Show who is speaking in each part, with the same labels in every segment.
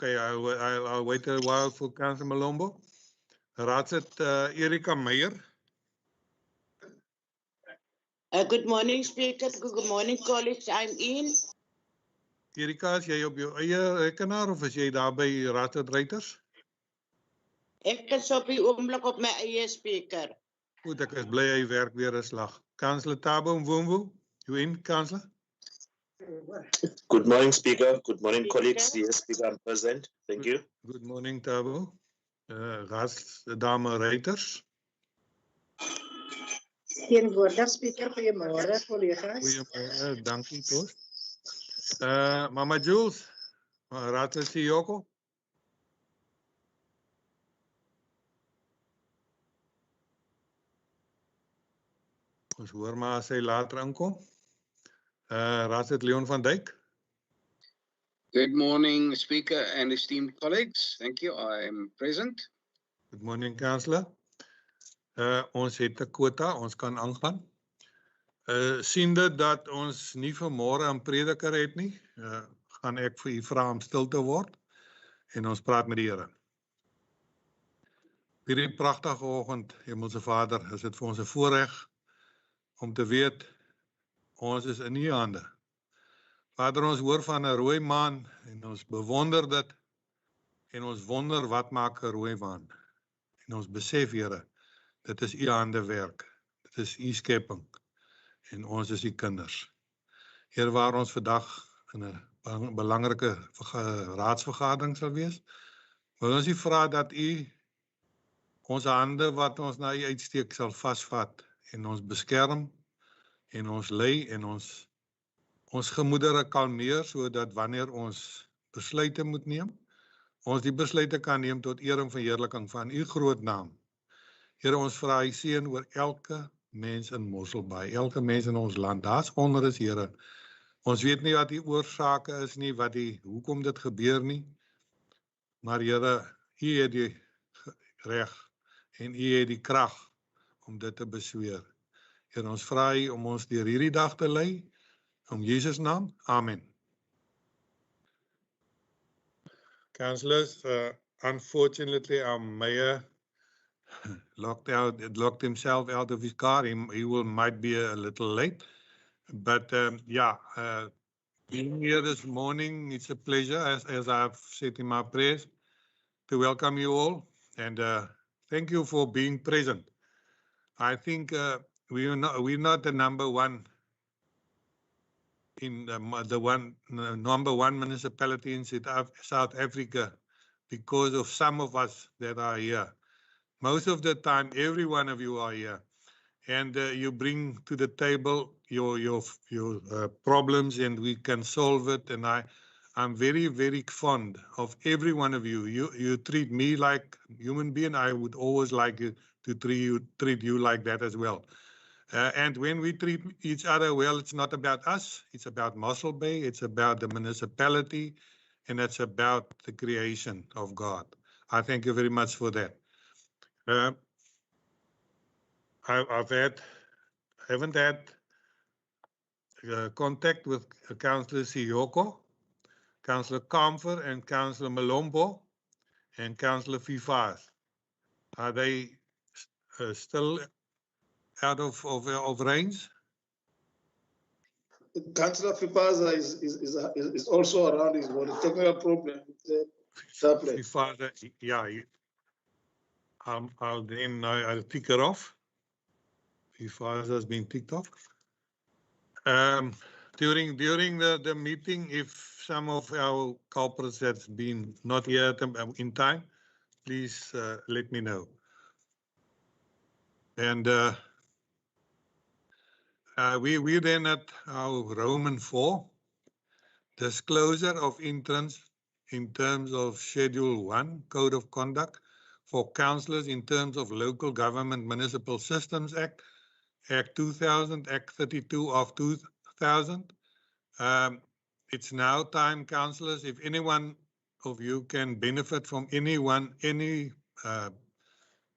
Speaker 1: Okay, I'll wait a while for Councillor Malombo. Raadslid Erika Meyer.
Speaker 2: Good morning, Speaker. Good morning, colleagues. I'm in.
Speaker 1: Erika, is jy op jou eie rekenaar of is jy daar by Raadslid Reuters?
Speaker 2: Ek is op die oomblik op my eie speaker.
Speaker 1: Goed, ek is bly hy werk weer 'n slag. Councillor Thabo Mvumvu, you in, Councillor?
Speaker 3: Good morning, Speaker. Good morning, colleagues. Yes, Speaker, I'm present. Thank you.
Speaker 1: Good morning, Thabo. Raadsdame Reuters.
Speaker 4: Teenwoordig, Speaker, goeiemôre, collega's.
Speaker 1: Goeiemôre, dankie, Koos. Mama Jules, Raadslid Siyoko. Ons hoor maar as hy later inkom. Raadslid Leon van Dijk.
Speaker 5: Good morning, Speaker and esteemed colleagues. Thank you. I am present.
Speaker 1: Good morning, Councillor. Ons het 'n quota, ons kan aangaan. Siende dat ons nie vanmôre 'n prediker het nie, gaan ek vir u vra om stil te word en ons praat met die Here. Hierdie pragtige oggend, Hemelse Vader, is dit vir ons 'n voorreg om te weet ons is in u hande. Vader, ons hoor van 'n rooi maan en ons bewonder dit en ons wonder wat maak 'n rooi maan. En ons besef, Here, dit is u hande werk. Dit is u skepping en ons is u kinders. Here, waar ons vandag in 'n belangrike raadsvergadering sal wees, wil ons u vra dat u ons hande wat ons na u uitsteek sal vasvat en ons beskerm en ons lei en ons gemoedere kalmeer sodat wanneer ons besluite moet neem, ons die besluite kan neem tot eer en verheerliking van u groot naam. Here, ons vra u seën oor elke mens in Mussel, elke mens in ons land. Daar's onrus, Here. Ons weet nie wat die oorsake is nie, hoekom dit gebeur nie. Maar Here, u het die reg en u het die krag om dit te besweer. Here, ons vra u om ons deur hierdie dag te lei, om Jesus naam. Amen. Councillors, unfortunately, our mayor locked himself out of his car. He might be a little late, but being here this morning, it's a pleasure, as I've said in my prayers, to welcome you all, and thank you for being present. I think we're not the number one in number one municipality in South Africa because of some of us that are here. Most of the time, every one of you are here, and you bring to the table your problems, and we can solve it. And I'm very, very fond of every one of you. You treat me like a human being. I would always like you to treat you like that as well. And when we treat each other well, it's not about us. It's about Mussel Bay. It's about the municipality, and it's about the creation of God. I thank you very much for that. I haven't had contact with Councillor Siyoko, Councillor Kamfer, and Councillor Malombo, and Councillor Fifas. Are they still out of range?
Speaker 6: Councillor Fifasa is also around. He's got a technical problem with the tablet.
Speaker 1: Fifasa, yeah. I'll tick her off. Fifasa has been ticked off. During the meeting, if some of our culprits have been not here in time, please let me know. And we then at our Roman 4, disclosure of entrance in terms of Schedule 1, Code of Conduct for councillors in terms of Local Government Municipal Systems Act, Act 2000, Act 32 of 2000. It's now time, councillors, if anyone of you can benefit from any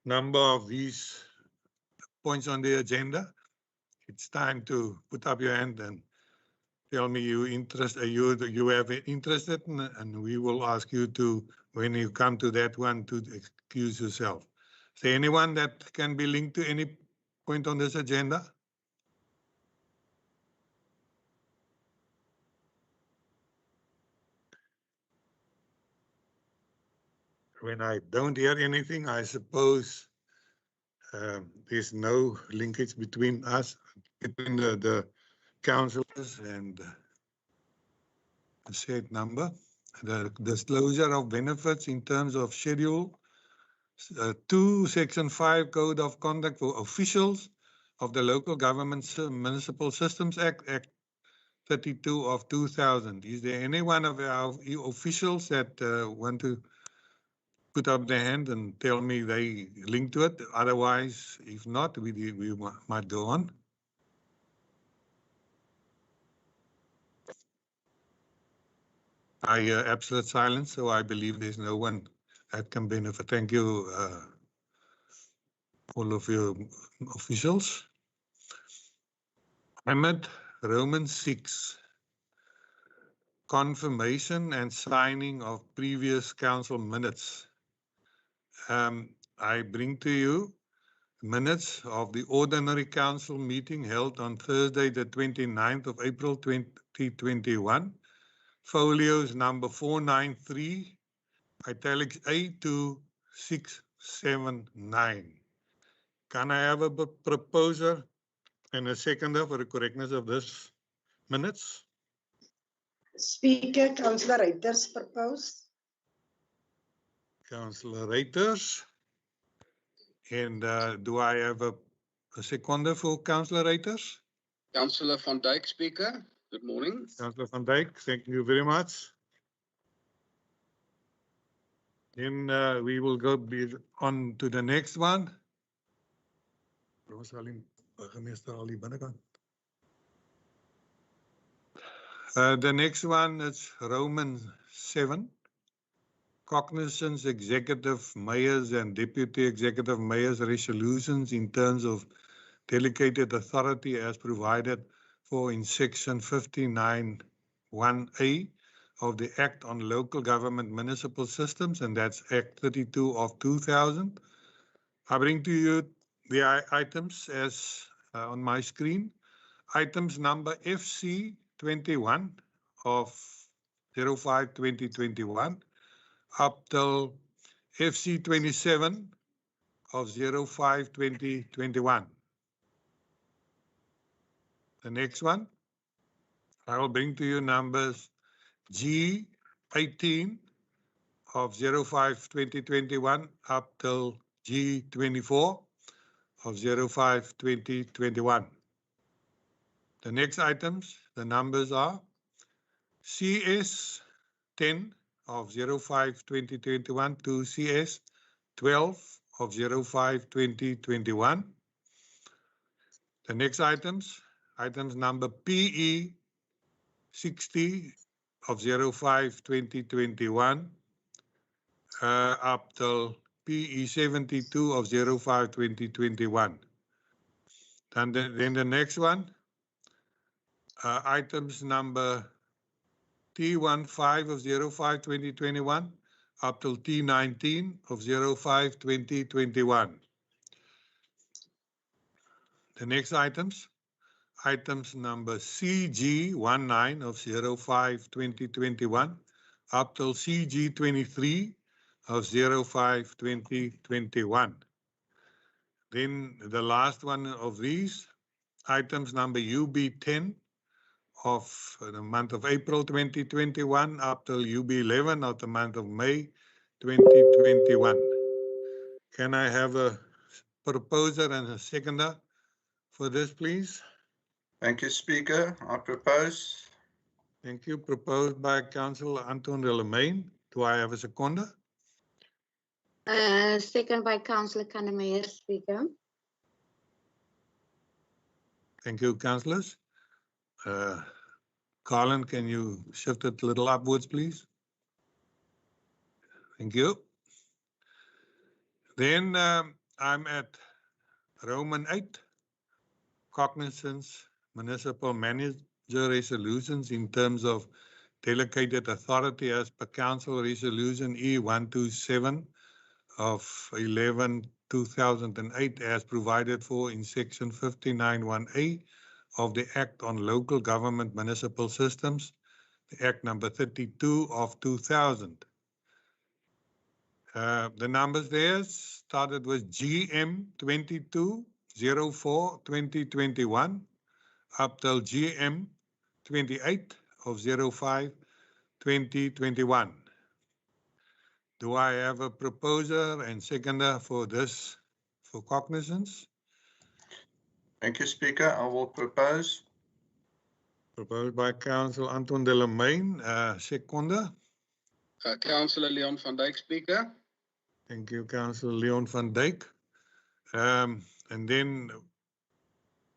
Speaker 1: number of these points on the agenda, it's time to put up your hand and tell me you have interested, and we will ask you to, when you come to that one, to excuse yourself. Is there anyone that can be linked to any point on this agenda? When I don't hear anything, I suppose there's no linkage between us, between the councillors and the said number. The disclosure of benefits in terms of Schedule 2, Section 5, Code of Conduct for officials of the Local Government Municipal Systems Act, Act 32 of 2000. Is there any one of our officials that want to put up their hand and tell me they link to it? Otherwise, if not, we might go on. I hear absolute silence, so I believe there's no one that can benefit. Thank you, all of you officials. I'm at Romans 6, confirmation and signing of previous council minutes. I bring to you minutes of the ordinary council meeting held on Thursday, the 29th of April, 2021. Folios number 493, italics A to 679. Can I have a proposer and a seconder for the correctness of this minutes?
Speaker 4: Speaker, Councillor Reuters proposed.
Speaker 1: Councillor Reuters. And do I have a seconder for Councillor Reuters?
Speaker 5: Councillor van Dijk, Speaker. Good morning.
Speaker 1: Councillor van Dijk, thank you very much. Then we will go on to the next one. The next one is Romans 7. Cognizance executive mayors and deputy executive mayors resolutions in terms of delegated authority as provided for in section 59(1)(a) of the Act on Local Government Municipal Systems, and that's Act 32 of 2000. I bring to you the items as on my screen. Items number FC 21 of 05/2021 up till FC 27 of 05/2021. The next one, I will bring to you numbers G18 of 05/2021 up till G24 of 05/2021. The next items, the numbers are CS 10 of 05/2021 to CS 12 of 05/2021. The next items number PE 60 of 05/2021 up till PE 72 of 05/2021. And then the next one, items number T15 of 05/2021 up till T19 of 05/2021. The next items number CG19 of 05/2021 up till CG23 of 05/2021. Then the last one of these, items number UB10 of the month of April 2021 up till UB11 of the month of May 2021. Can I have a proposer and a seconder for this, please?
Speaker 7: Thank you, Speaker. I propose.
Speaker 1: Thank you. Proposed by Councillor Anton Delamain. Do I have a seconder?
Speaker 8: Second by Councillor Kannemeyer, Speaker.
Speaker 1: Thank you, councillors. Colin, can you shift it a little upwards, please? Thank you. Then I'm at Roman 8, cognizance, municipal resolutions in terms of delegated authority as per Council Resolution E127 of 11/2008 as provided for in Section 59(1)A of the Act on Local Government Municipal Systems, the Act number 32 of 2000. The numbers there started with GM 2204/2021 up till GM 28 of 05/2021. Do I have a proposer and seconder for this for cognizance?
Speaker 7: Thank you, Speaker. I will propose.
Speaker 1: Proposed by Councillor Anton de la Main, seconder.
Speaker 5: Councillor Leon van Dijk, Speaker.
Speaker 1: Thank you, Councillor Leon van Dijk. And then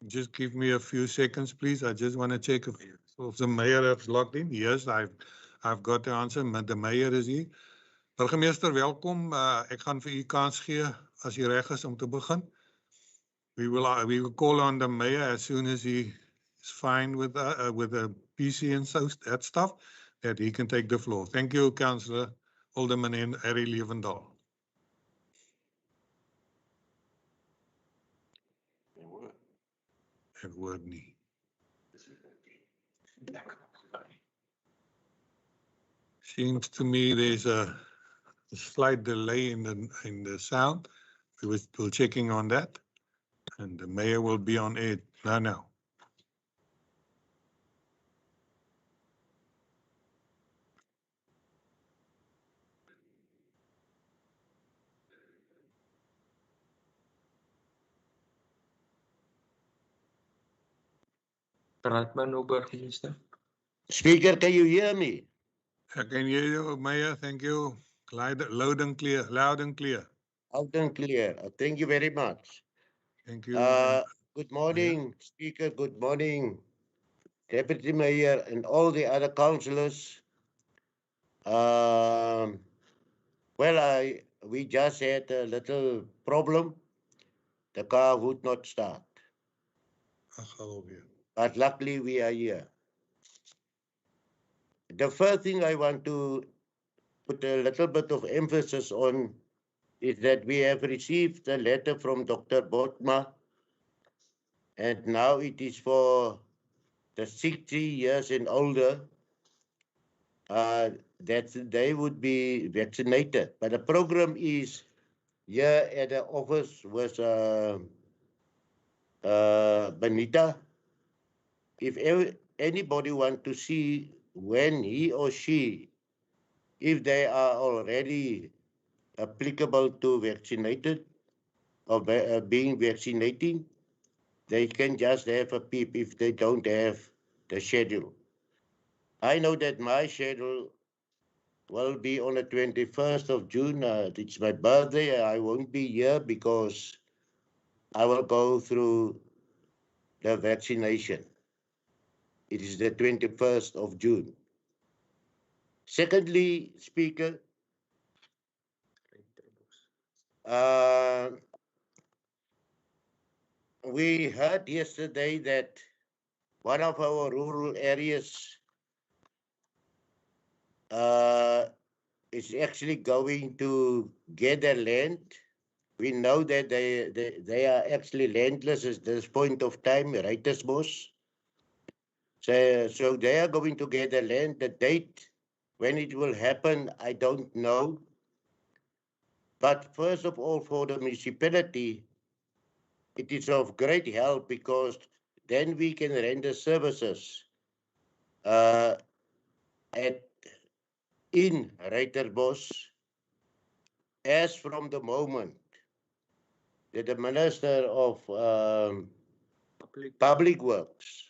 Speaker 1: just give me a few seconds, please. I just want to check if the mayor has logged in. Yes, I've got the answer. The mayor is here. Burgemeester, welkom. Ek gaan vir u kans gee as jy reg is om te begin. We will call on the mayor as soon as he is fine with the PC and so that stuff, that he can take the floor. Thank you, Councillor Alderman en Harry Levendal. Het woord nie. Seems to me there's a slight delay in the sound. We're checking on that, and the mayor will be on air now.
Speaker 9: Speaker, can you hear me?
Speaker 1: I can hear you, Mayor. Thank you. Loud and clear. Loud and clear.
Speaker 9: Loud and clear. Thank you very much.
Speaker 1: Thank you.
Speaker 9: Good morning, Speaker. Good morning, Deputy Mayor, and all the other councillors. Well, we just had a little problem. The car would not start. But luckily we are here. The first thing I want to put a little bit of emphasis on is that we have received a letter from Dr. Botma, and now it is for the 60 years and older that they would be vaccinated. But the program is here at the office with Benita. If anybody wants to see when he or she, if they are already applicable to vaccinated or being vaccinating, they can just have a peep if they don't have the schedule. I know that my schedule will be on the 21st of June. It's my birthday. I won't be here because I will go through the vaccination. It is the 21st of June. Secondly, Speaker, we heard yesterday that one of our rural areas is actually going to gather land. We know that they are actually landless at this point of time, Reitersbos. So they are going to gather land. The date when it will happen, I don't know. But first of all, for the municipality, it is of great help because then we can render services in Reitersbos as from the moment that the Minister of Public Works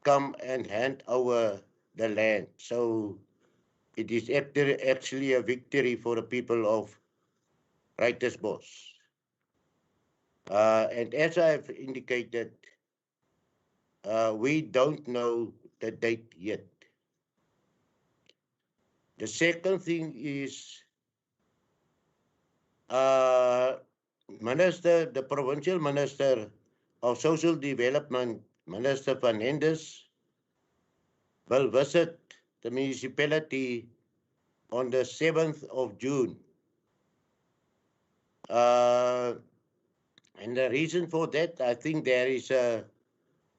Speaker 9: come and hand over the land. So it is actually a victory for the people of Reitersbos. And as I've indicated, we don't know the date yet. The second thing is the Provincial Minister of Social Development, Minister Van Hendes, will visit the municipality on the 7th of June. And the reason for that, I think there is a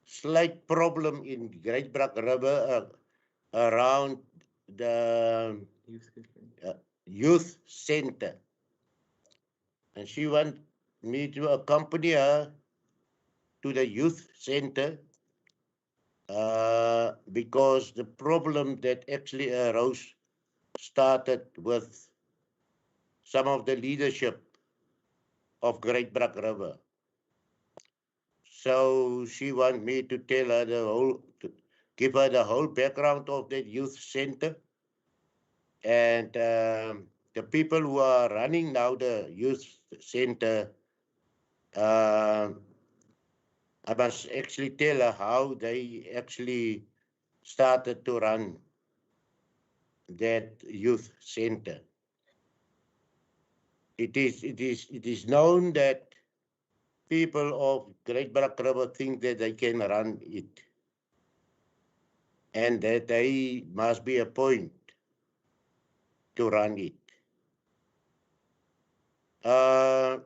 Speaker 9: slight problem in Great Brak River around the youth center. And she wants me to accompany her to the youth center because the problem that actually arose started with some of the leadership of Great Brak River. So she wants me to tell her to give her the whole background of that youth center. And the people who are running now the youth center, I must actually tell her how they actually started to run that youth center. It is known that people of Great Brak River think that they can run it, and that they must be appointed to run it. Then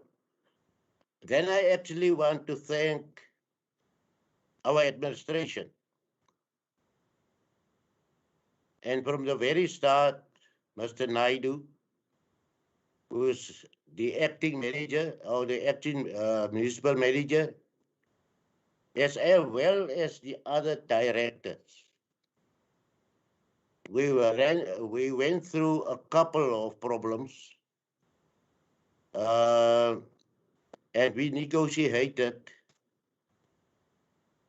Speaker 9: I actually want to thank our administration. And from the very start, Mr. Naidu, who is the acting manager or the acting municipal manager, as well as the other directors. We went through a couple of problems, and we negotiated.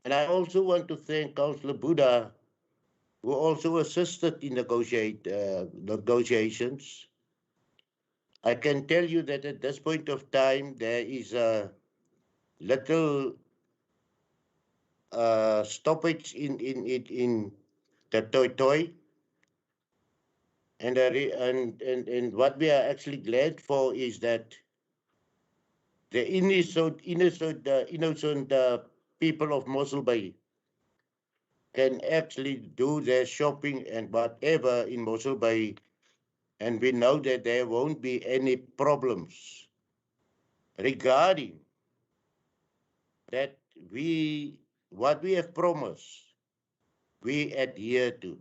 Speaker 9: And I also want to thank Councillor Buddha, who also assisted in negotiations. I can tell you that at this point of time, there is a little stoppage in the toy. And what we are actually glad for is that the innocent people of Mussel Bay can actually do their shopping and whatever in Mussel Bay, and we know that there won't be any problems regarding that. What we have promised, we adhere to.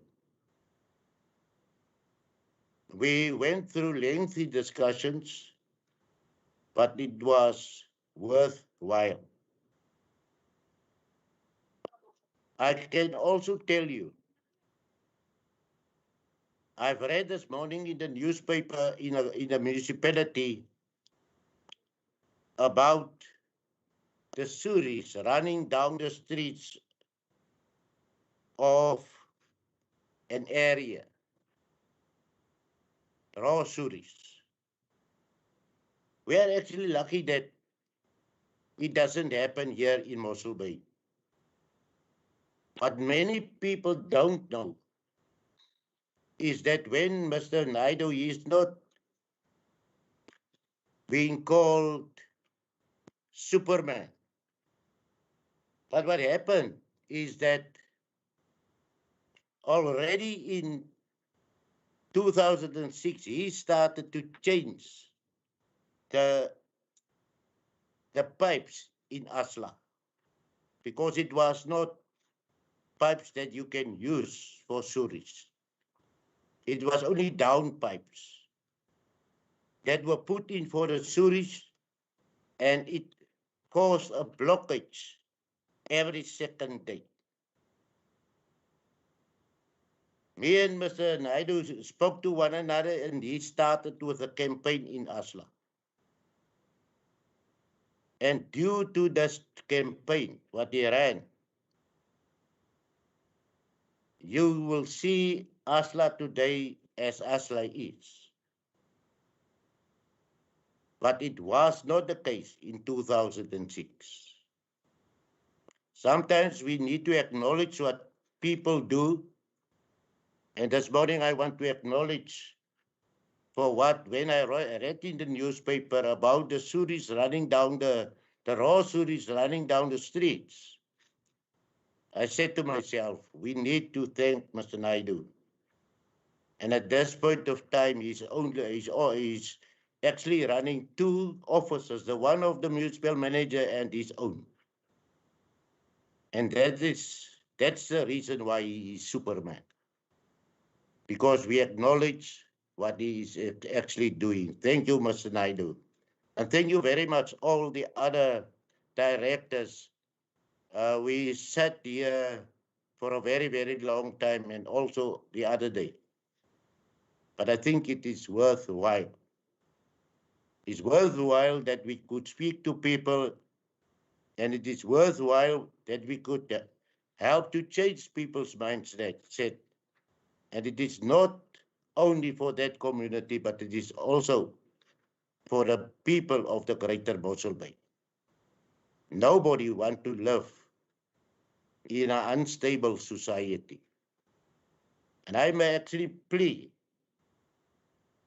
Speaker 9: We went through lengthy discussions, but it was worthwhile. I can also tell you, I've read this morning in the newspaper in a municipality about the Suris running down the streets of an area, raw Suris. We are actually lucky that it doesn't happen here in Mussel Bay. What many people don't know is that when Mr. Naidu is not being called Superman, but what happened is that already in 2006, he started to change the pipes in Asla, because it was not pipes that you can use for Suris. It was only down pipes that were put in for the Suris, and it caused a blockage every second day. Me and Mr. Naidu spoke to one another, and he started with a campaign in Asla. And due to this campaign, what he ran, you will see Asla today as Asla is. But it was not the case in 2006. Sometimes we need to acknowledge what people do. And this morning I want to acknowledge for when I read in the newspaper about the Suris running down the raw Suris running down the streets. I said to myself, we need to thank Mr. Naidu. And at this point of time, he's actually running two offices, the one of the municipal manager and his own. And that's the reason why he is Superman. Because we acknowledge what he is actually doing. Thank you, Mr. Naidu. And thank you very much, all the other directors. We sat here for a very, very long time and also the other day. But I think it is worthwhile. It's worthwhile that we could speak to people, and it is worthwhile that we could help to change people's mindset. And it is not only for that community, but it is also for the people of the greater Mussel Bay. Nobody wants to live in an unstable society. And I may actually plea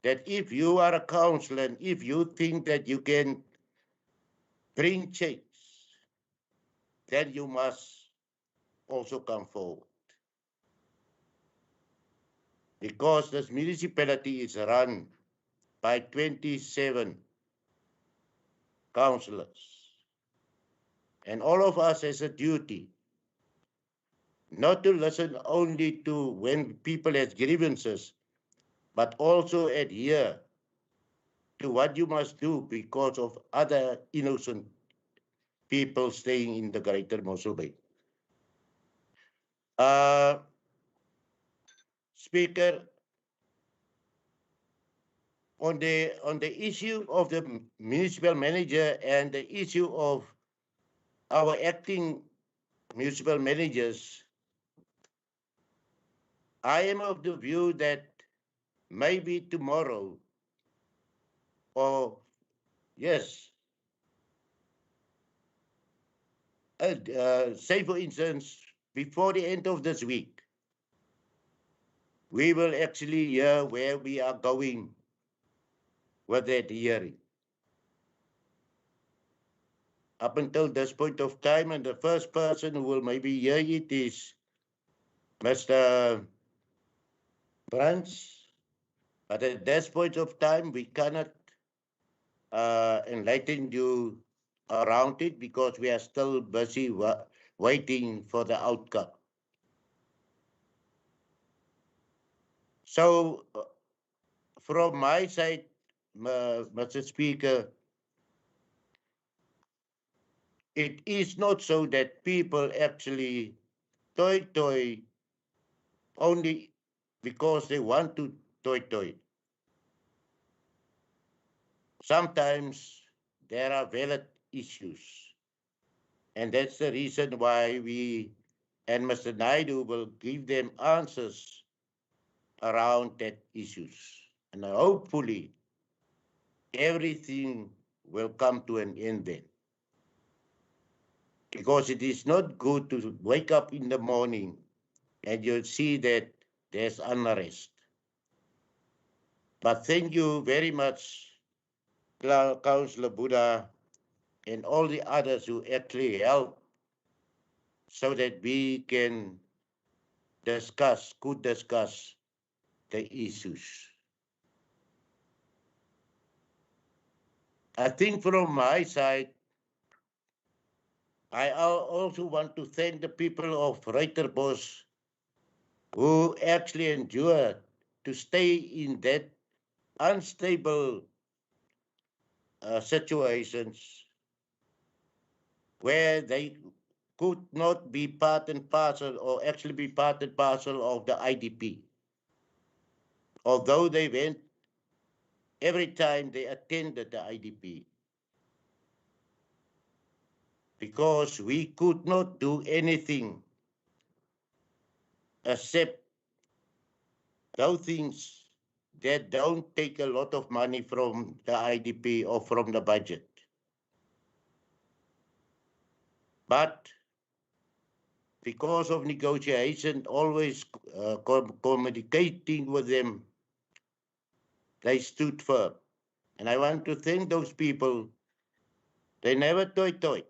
Speaker 9: that if you are a councillor and if you think that you can bring change, then you must also come forward. Because this municipality is run by 27 councillors. And all of us has a duty not to listen only to when people have grievances, but also adhere to what you must do because of other innocent people staying in the greater Mussel Bay. Speaker, on the issue of the municipal manager and the issue of our acting municipal managers, I am of the view that maybe tomorrow, or yes, say for instance, before the end of this week, we will actually hear where we are going with that hearing. Up until this point of time, and the first person who will maybe hear it is Mr. Branch. But at this point of time, we cannot enlighten you around it because we are still busy waiting for the outcome. So from my side, Mr. Speaker, it is not so that people actually toy only because they want to toy. Sometimes there are valid issues. And that's the reason why we and Mr. Naidu will give them answers around that issues. And hopefully everything will come to an end then. Because it is not good to wake up in the morning and you'll see that there's unrest. But thank you very much, Councillor Buddha, and all the others who actually help so that we can discuss the issues. I think from my side, I also want to thank the people of Reiterbos who actually endured to stay in that unstable situations where they could not be part and parcel or actually be part and parcel of the IDP. Although they went every time they attended the IDP. Because we could not do anything except those things that don't take a lot of money from the IDP or from the budget. But because of negotiation, always communicating with them, they stood firm. And I want to thank those people. They never toyed.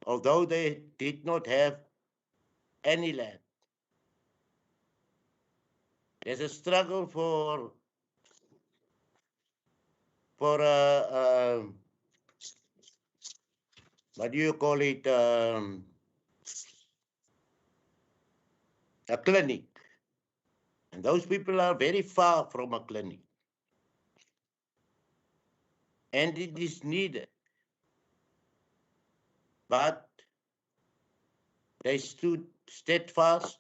Speaker 9: Although they did not have any land. There's a struggle for what do you call it, a clinic. And those people are very far from a clinic. And it is needed. But they stood steadfast,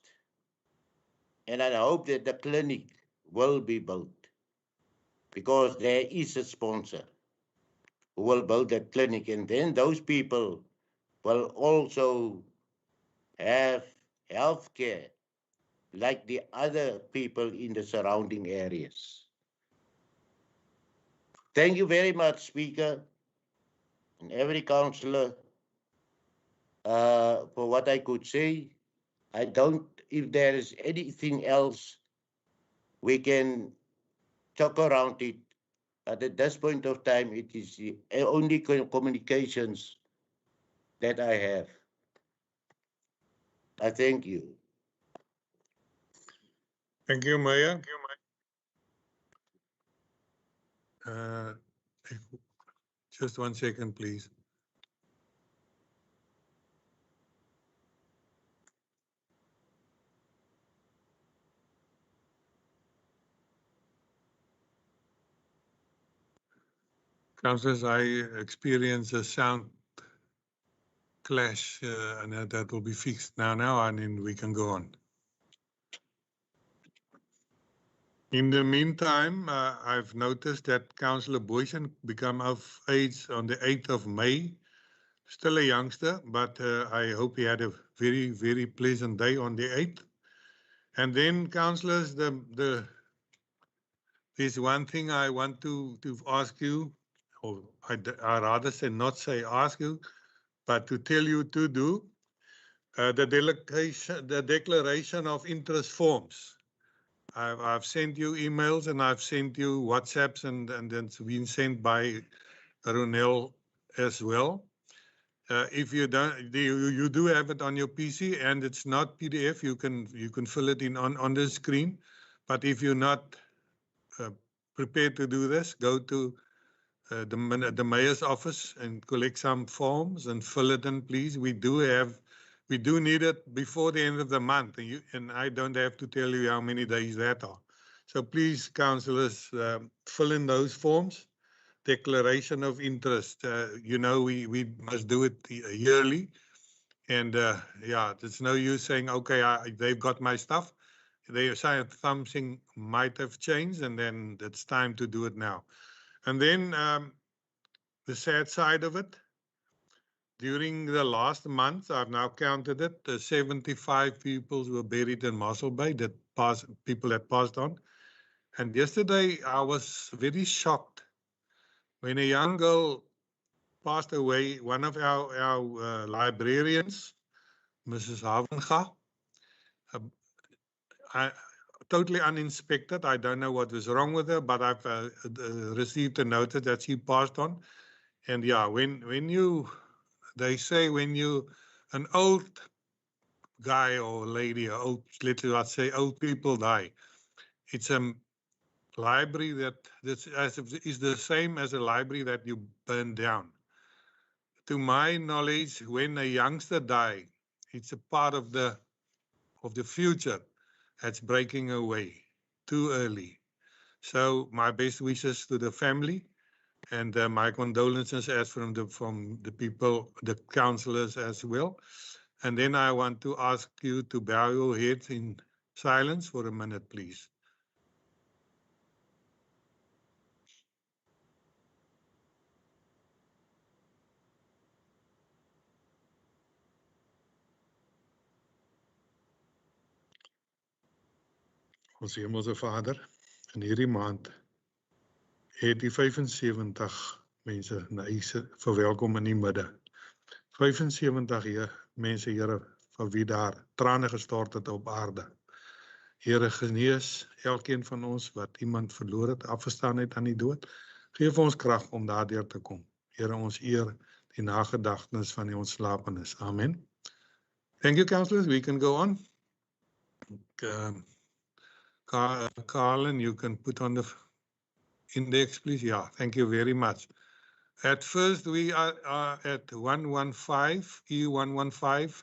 Speaker 9: and I hope that the clinic will be built, because there is a sponsor who will build that clinic, and then those people will also have health care like the other people in the surrounding areas. Thank you very much, Speaker, and every councillor, for what I could say. I don't, if there is anything else, we can talk around it. But at this point of time, it is the only communications that I have. I thank you.
Speaker 1: Thank you, Mayor. Just 1 second, please. Councillors, I experienced a sound clash, and that will be fixed now, and then we can go on. In the meantime, I've noticed that Councillor Boysen became of age on the 8th of May. Still a youngster, but I hope he had a very, very pleasant day on the 8th. And then, councillors, there's one thing I want to ask you, or I rather say not say ask you, but to tell you to do. The declaration of interest forms. I've sent you emails and I've sent you WhatsApps, and it's been sent by Ronel as well. If you don't, you do have it on your PC, and it's not PDF. You can fill it in on the screen. But if you're not prepared to do this, go to the mayor's office and collect some forms and fill it in, please. We do need it before the end of the month, and I don't have to tell you how many days that are. So please, councillors, fill in those forms. Declaration of interest. We must do it yearly, and yeah, there's no use saying, okay, they've got my stuff. They say something might have changed, and then it's time to do it now. And then the sad side of it, during the last month, I've now counted it, 75 people were buried in Mussel Bay, people that passed on. And yesterday, I was very shocked when a young girl passed away. One of our librarians, Mrs. Havenga, totally uninspected. I don't know what was wrong with her, but I've received a notice that she passed on. And yeah, they say when you, an old guy or lady, or let's say old people die, it's a library that's is the same as a library that you burn down. To my knowledge, when a youngster dies, it's a part of the future that's breaking away too early. So my best wishes to the family, and my condolences from the people, the councillors as well. And then I want to ask you to bow your heads in silence for a minute, please. Ons Hemelse Vader, in hierdie maand het die 75 mense na U verwelkom in die midde. 75 mense, Here, van wie daar trane gestort het op aarde. Here, genees elkeen van ons wat iemand verloor het, afgestaan het aan die dood. Geef ons krag om daardeur te kom. Here, ons eer die nagedagtenis van die ontslapenis. Amen. Thank you, councillors. We can go on. Carlin, you can put on the index, please. Yeah, thank you very much. At first, we are at 115, E115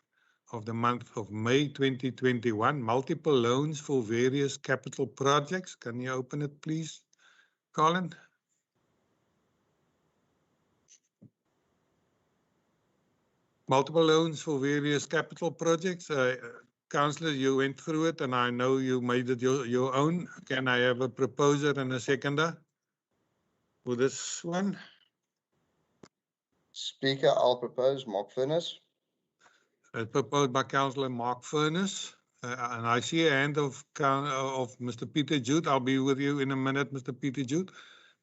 Speaker 1: of the month of May 2021, multiple loans for various capital projects. Can you open it, please, Colin? Multiple loans for various capital projects. Councillor, you went through it and I know you made it your own. Can I have a proposer and a seconder for this one?
Speaker 10: Speaker, I'll propose Mark Furness.
Speaker 1: Proposed by Councillor Mark Furness. And I see a hand of Mr. Peter Jude. I'll be with you in a minute, Mr. Peter Jude.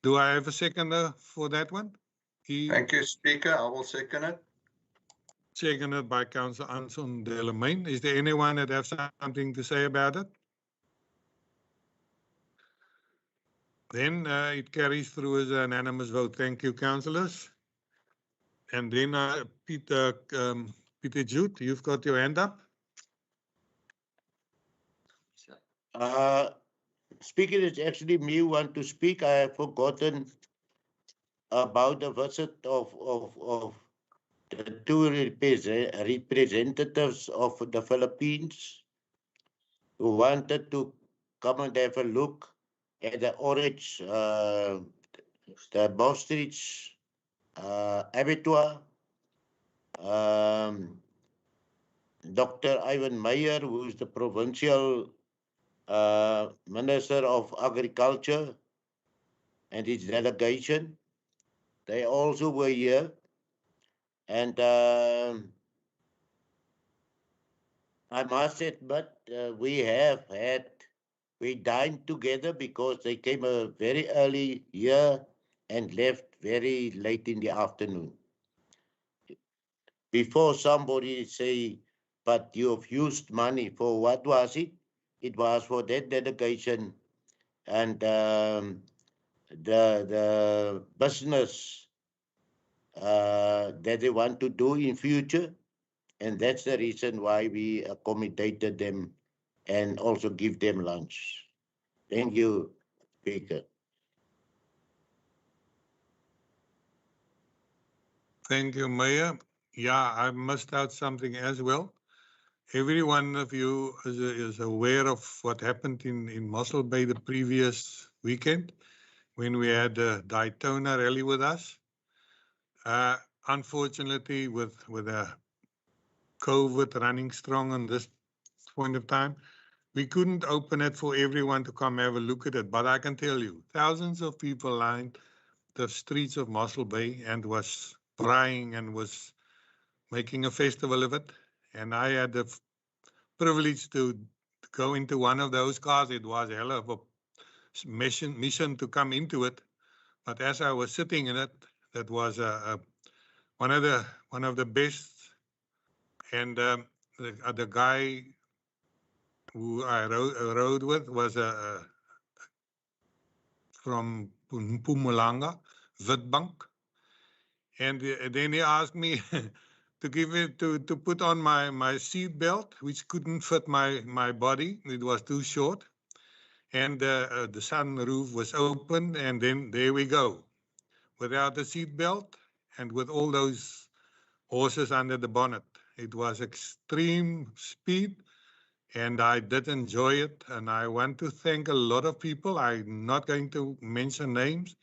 Speaker 1: Do I have a seconder for that one?
Speaker 7: Thank you, Speaker. I will second it.
Speaker 1: Seconded by Councillor Anson Delamain. Is there anyone that has something to say about it? Then it carries through as an unanimous vote. Thank you, councillors. And then Peter Jude, you've got your hand up.
Speaker 9: Speaker, it's actually me who want to speak. I have forgotten about the visit of the two representatives of the Philippines who wanted to come and have a look at the orange, the Bostridge abattoir. Dr. Ivan Meyer, who is the provincial Minister of Agriculture, and his delegation, they also were here. And I must admit, we dined together because they came very early here and left very late in the afternoon. Before somebody say, but you've used money for what was it? It was for that delegation and the business that they want to do in future. And that's the reason why we accommodated them and also give them lunch. Thank you, Speaker.
Speaker 1: Thank you, Mayor. Yeah, I missed out something as well. Every one of you is aware of what happened in Mussel Bay the previous weekend when we had the Daytona rally with us. Unfortunately, with COVID running strong on this point of time, we couldn't open it for everyone to come have a look at it. But I can tell you, thousands of people lined the streets of Mussel Bay and was crying and was making a festival of it. And I had the privilege to go into one of those cars. It was a hell of a mission to come into it. But as I was sitting in it, that was one of the best. And the guy who I rode with was from Mpumalanga, Witbank. And then he asked me to give it to put on my seat belt, which couldn't fit my body. It was too short. And the sunroof was open, and then there we go. Without the seat belt and with all those horses under the bonnet. It was extreme speed, and I did enjoy it. And I want to thank a lot of people. I'm not going to mention names,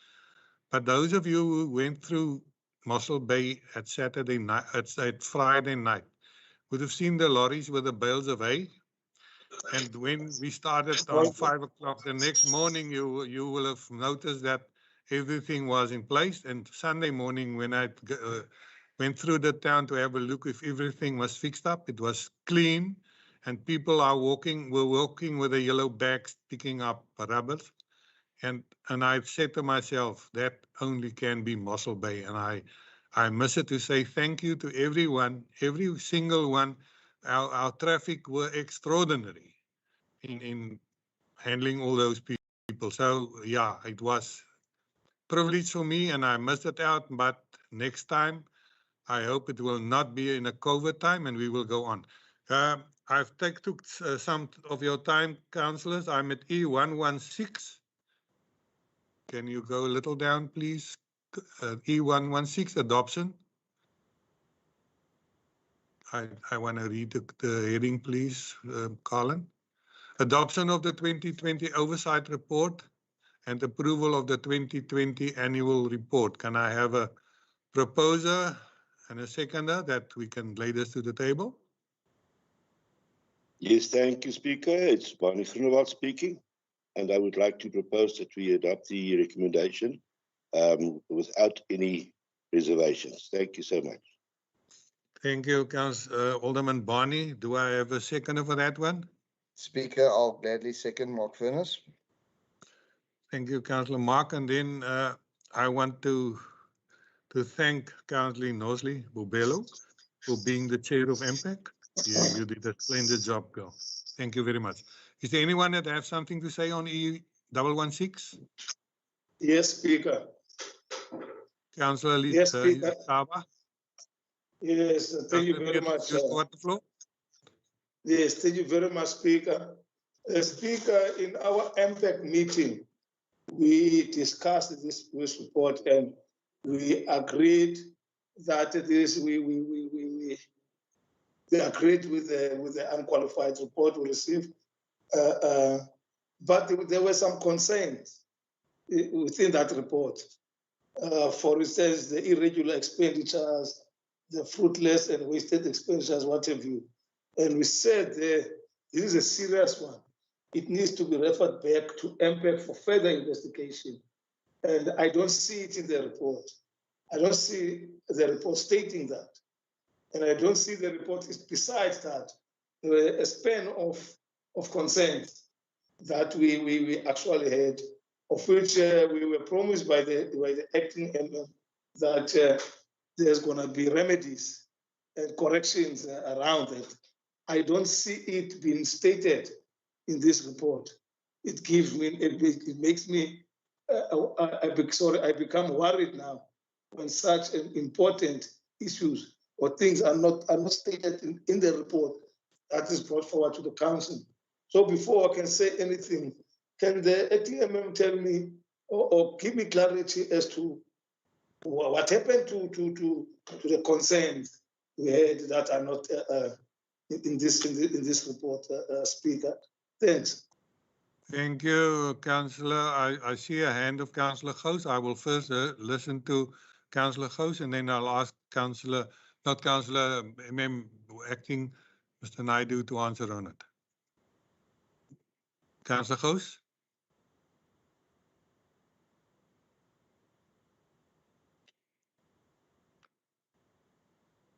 Speaker 1: but those of you who went through Mussel Bay at Saturday night, at Friday night, would have seen the lorries with the bales of hay. And when we started on 5 o'clock the next morning, you will have noticed that everything was in place. And Sunday morning, when I went through the town to have a look if everything was fixed up, it was clean, and people were walking with the yellow bags picking up rubbers. And I said to myself, that only can be Mussel Bay. And I miss it to say thank you to everyone, every single one. Our traffic were extraordinary in handling all those people. So yeah, it was a privilege for me, and I missed it out. But next time, I hope it will not be in a COVID time, and we will go on. I've took some of your time, councillors. I'm at E116. Can you go a little down, please? E116, adoption. I want to read the heading, please, Colin. Adoption of the 2020 Oversight Report and approval of the 2020 Annual Report. Can I have a proposer and a seconder that we can lay this to the table?
Speaker 11: Yes, thank you, Speaker. It's Barney Groenewald speaking, and I would like to propose that we adopt the recommendation without any reservations. Thank you so much.
Speaker 1: Thank you, Alderman Barney. Do I have a seconder for that one?
Speaker 10: Speaker, I'll gladly second Mark Furness.
Speaker 1: Thank you, Councillor Mark. And then I want to thank Councillor Nosley Bobello for being the chair of MPAC. Yeah, you did a splendid job, girl. Thank you very much. Is there anyone that have something to say on E116?
Speaker 6: Yes, Speaker.
Speaker 1: Councillor
Speaker 6: Yes, Speaker.
Speaker 1: Saba?
Speaker 6: Yes, thank you very much. Yes, thank you very much, Speaker. Speaker, in our MPAC meeting, we discussed this report and we agreed that this we agreed with the unqualified report we received, but there were some concerns within that report. For instance, the irregular expenditures, the fruitless and wasted expenditures, what have you. And we said this is a serious one. It needs to be referred back to MPAC for further investigation. And I don't see it in the report. I don't see the report stating that. And I don't see the report besides that. There were a span of concerns that we actually had, of which we were promised by the acting MM that there's going to be remedies and corrections around it. I don't see it being stated in this report. It gives me, it makes me, I become worried now when such important issues or things are not stated in the report that is brought forward to the council. So before I can say anything, can the ATMM tell me or give me clarity as to what happened to the concerns we had that are not in this report, Speaker? Thanks.
Speaker 1: Thank you, Councillor. I see a hand of Councillor Gous. I will first listen to Councillor Gous and then I'll ask Councillor, not Councillor, Acting Mr. Naidu to answer on it. Councillor Gous?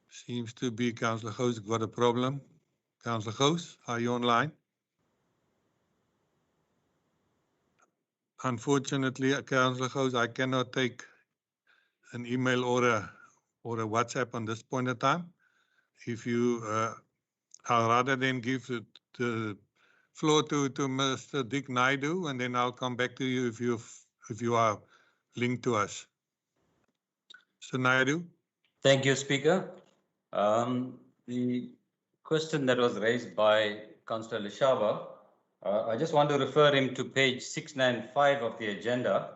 Speaker 1: Seems to be Councillor Gous got a problem. Councillor Gous, are you online? Unfortunately, Councillor Gous, I cannot take an email or a WhatsApp on this point in time. If you, I'll rather then give the floor to Mr. Dick Naidu, and then I'll come back to you if you are linked to us. Mr. Naidu.
Speaker 12: Thank you, Speaker. The question that was raised by Councillor Lishaba, I just want to refer him to page 695 of the agenda.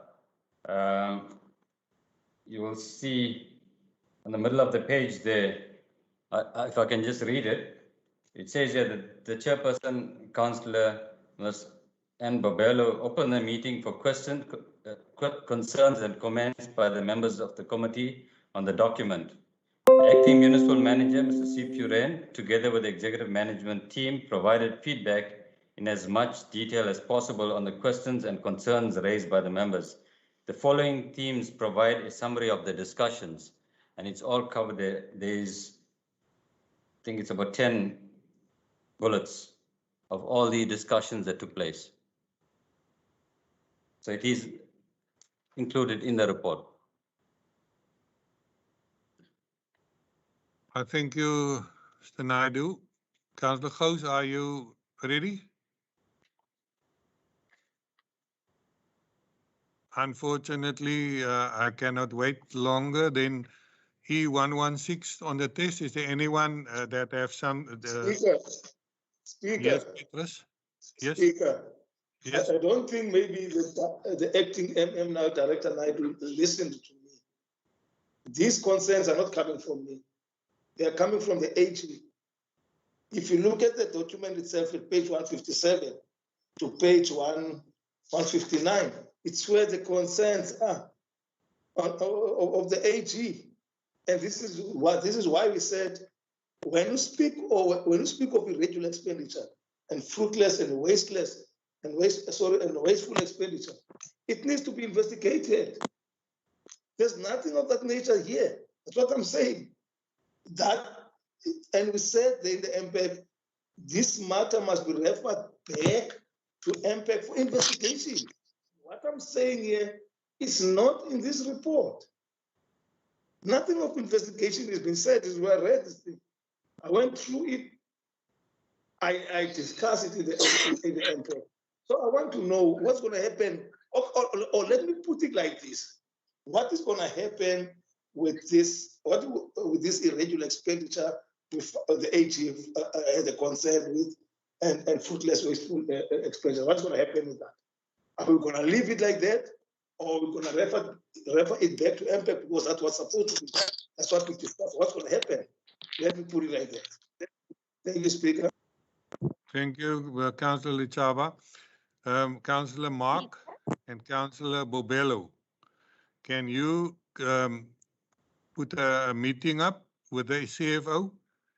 Speaker 12: You will see in the middle of the page there, if I can just read it, it says here that the chairperson, Councillor Ms. Ann Bobello, opened the meeting for questions, concerns and comments by the members of the committee on the document. Acting Municipal Manager, Mr. C. Puren, together with the executive management team, provided feedback in as much detail as possible on the questions and concerns raised by the members. The following themes provide a summary of the discussions, and it's all covered there. There's, I think it's about 10 bullets of all the discussions that took place. So it is included in the report.
Speaker 1: I thank you, Mr. Naidu. Councillor Gous, are you ready? Unfortunately, I cannot wait longer. Then E116 on the test. Is there anyone that have some?
Speaker 6: Speaker,
Speaker 1: Yes, Petrus. Yes.
Speaker 6: Speaker.
Speaker 1: Yes.
Speaker 6: I don't think maybe the acting MM now, Director Naidu, listened to me. These concerns are not coming from me. They are coming from the AG. If you look at the document itself at page 157 to page 159, it's where the concerns are of the AG. And this is why we said, when you speak of irregular expenditure and fruitless and wasteless and wasteful expenditure, it needs to be investigated. There's nothing of that nature here. That's what I'm saying. And we said in the MPEG, this matter must be referred back to MPEG for investigation. What I'm saying here is not in this report. Nothing of investigation has been said. This is where I read this thing. I went through it. I discussed it in the MPEG. So I want to know what's going to happen. Or let me put it like this. What is going to happen with this irregular expenditure with the AG has a concern with and fruitless wasteful expenditure? What's going to happen with that? Are we going to leave it like that, or are we going to refer it back to MPEG because that's what's supposed to be? That's what we discussed. What's going to happen? Let me put it like that. Thank you, Speaker.
Speaker 1: Thank you, Councillor Lichaba. Councillor Mark and Councillor Bobello, can you put a meeting up with the CFO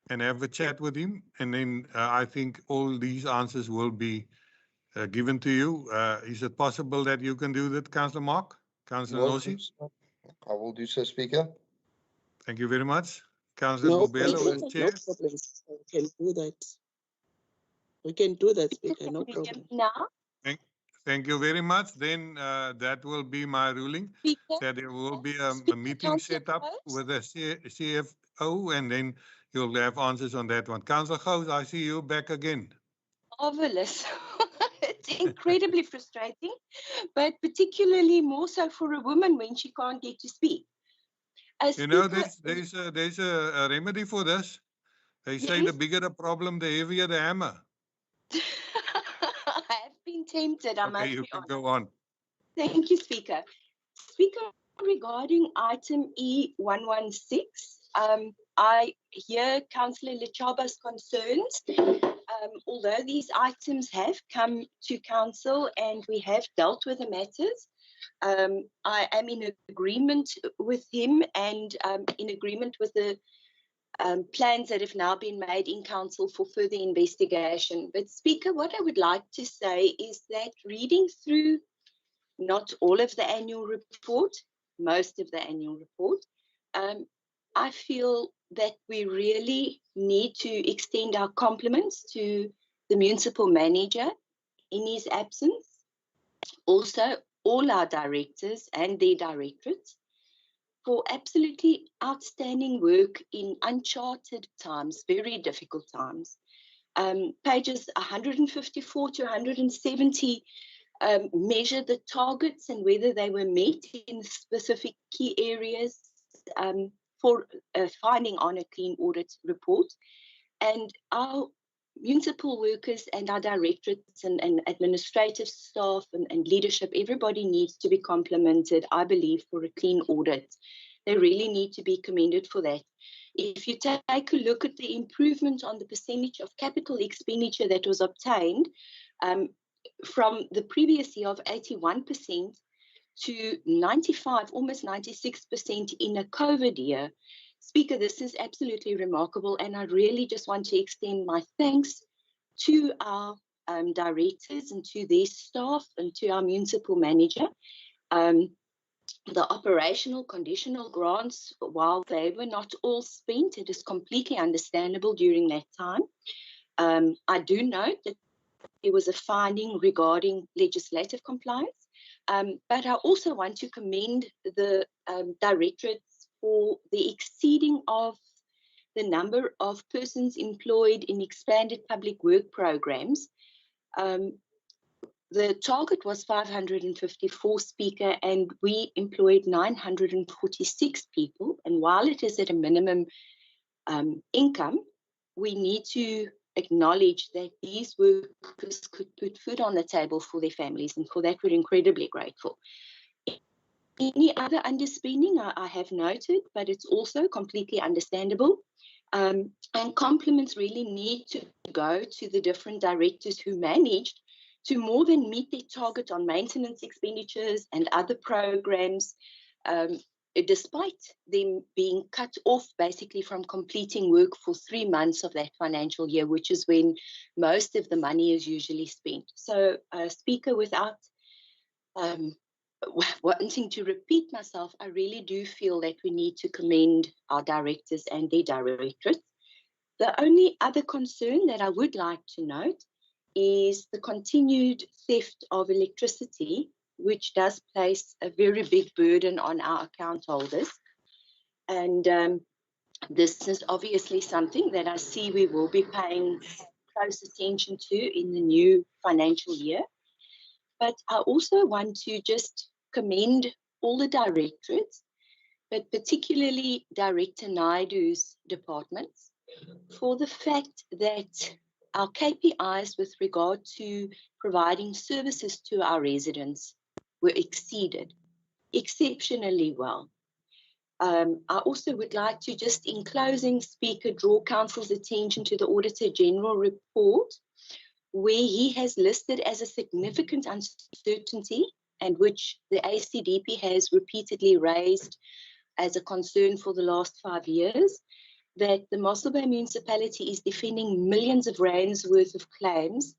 Speaker 1: and have a chat with him? And then I think all these answers will be given to you. Is it possible that you can do that, Councillor Mark? Councillor Nossi?
Speaker 10: I will do so, Speaker.
Speaker 1: Thank you very much. Councillor Bobello as Chair.
Speaker 13: No problem. We can do that. We can do that, Speaker, no problem.
Speaker 8: Now,
Speaker 1: Thank you very much. Then that will be my ruling.
Speaker 8: Speaker,
Speaker 1: That there will be a meeting set up with the CFO, and then you'll have answers on that one. Councillor Gous, I see you back again.
Speaker 14: Marvelous. It's incredibly frustrating, but particularly more so for a woman when she can't get to speak.
Speaker 1: You know, there's a remedy for this. They say the bigger the problem, the heavier the hammer.
Speaker 14: I have been tempted, I must
Speaker 1: Okay, you
Speaker 14: be
Speaker 1: can
Speaker 14: honest.
Speaker 1: go on.
Speaker 14: Thank you, Speaker. Speaker, regarding item E116, I hear Councillor Lechaba's concerns. Although these items have come to Council and we have dealt with the matters, I am in agreement with him and in agreement with the plans that have now been made in Council for further investigation. But Speaker, what I would like to say is that reading through not all of the annual report, most of the annual report, I feel that we really need to extend our compliments to the municipal manager in his absence, also all our directors and their directorates, for absolutely outstanding work in uncharted times, very difficult times. Pages 154 to 170 measure the targets and whether they were met in specific key areas for finding on a clean audit report. And our municipal workers and our directorates and administrative staff and leadership, everybody needs to be complimented, I believe, for a clean audit. They really need to be commended for that. If you take a look at the improvement on the percentage of capital expenditure that was obtained from the previous year of 81% to 95, almost 96% in a COVID year, Speaker, this is absolutely remarkable, and I really just want to extend my thanks to our directors and to their staff and to our municipal manager. The operational conditional grants, while they were not all spent, it is completely understandable during that time. I do note that there was a finding regarding legislative compliance, but I also want to commend the directorates for the exceeding of the number of persons employed in expanded public work programs. The target was 554 speaker, and we employed 946 people. And while it is at a minimum income, we need to acknowledge that these workers could put food on the table for their families, and for that we're incredibly grateful. Any other underspending I have noted, but it's also completely understandable. And compliments really need to go to the different directors who managed to more than meet their target on maintenance expenditures and other programs, despite them being cut off basically from completing work for 3 months of that financial year, which is when most of the money is usually spent. So, Speaker, without wanting to repeat myself, I really do feel that we need to commend our directors and their directorates. The only other concern that I would like to note is the continued theft of electricity, which does place a very big burden on our account holders. And this is obviously something that I see we will be paying close attention to in the new financial year. But I also want to just commend all the directorates, but particularly Director Naidu's departments, for the fact that our KPIs with regard to providing services to our residents were exceeded exceptionally well. I also would like to just, in closing, Speaker, draw Council's attention to the Auditor General report, where he has listed as a significant uncertainty, and which the ACDP has repeatedly raised as a concern for the last 5 years, that the Mussel Municipality is defending millions of rands worth of claims.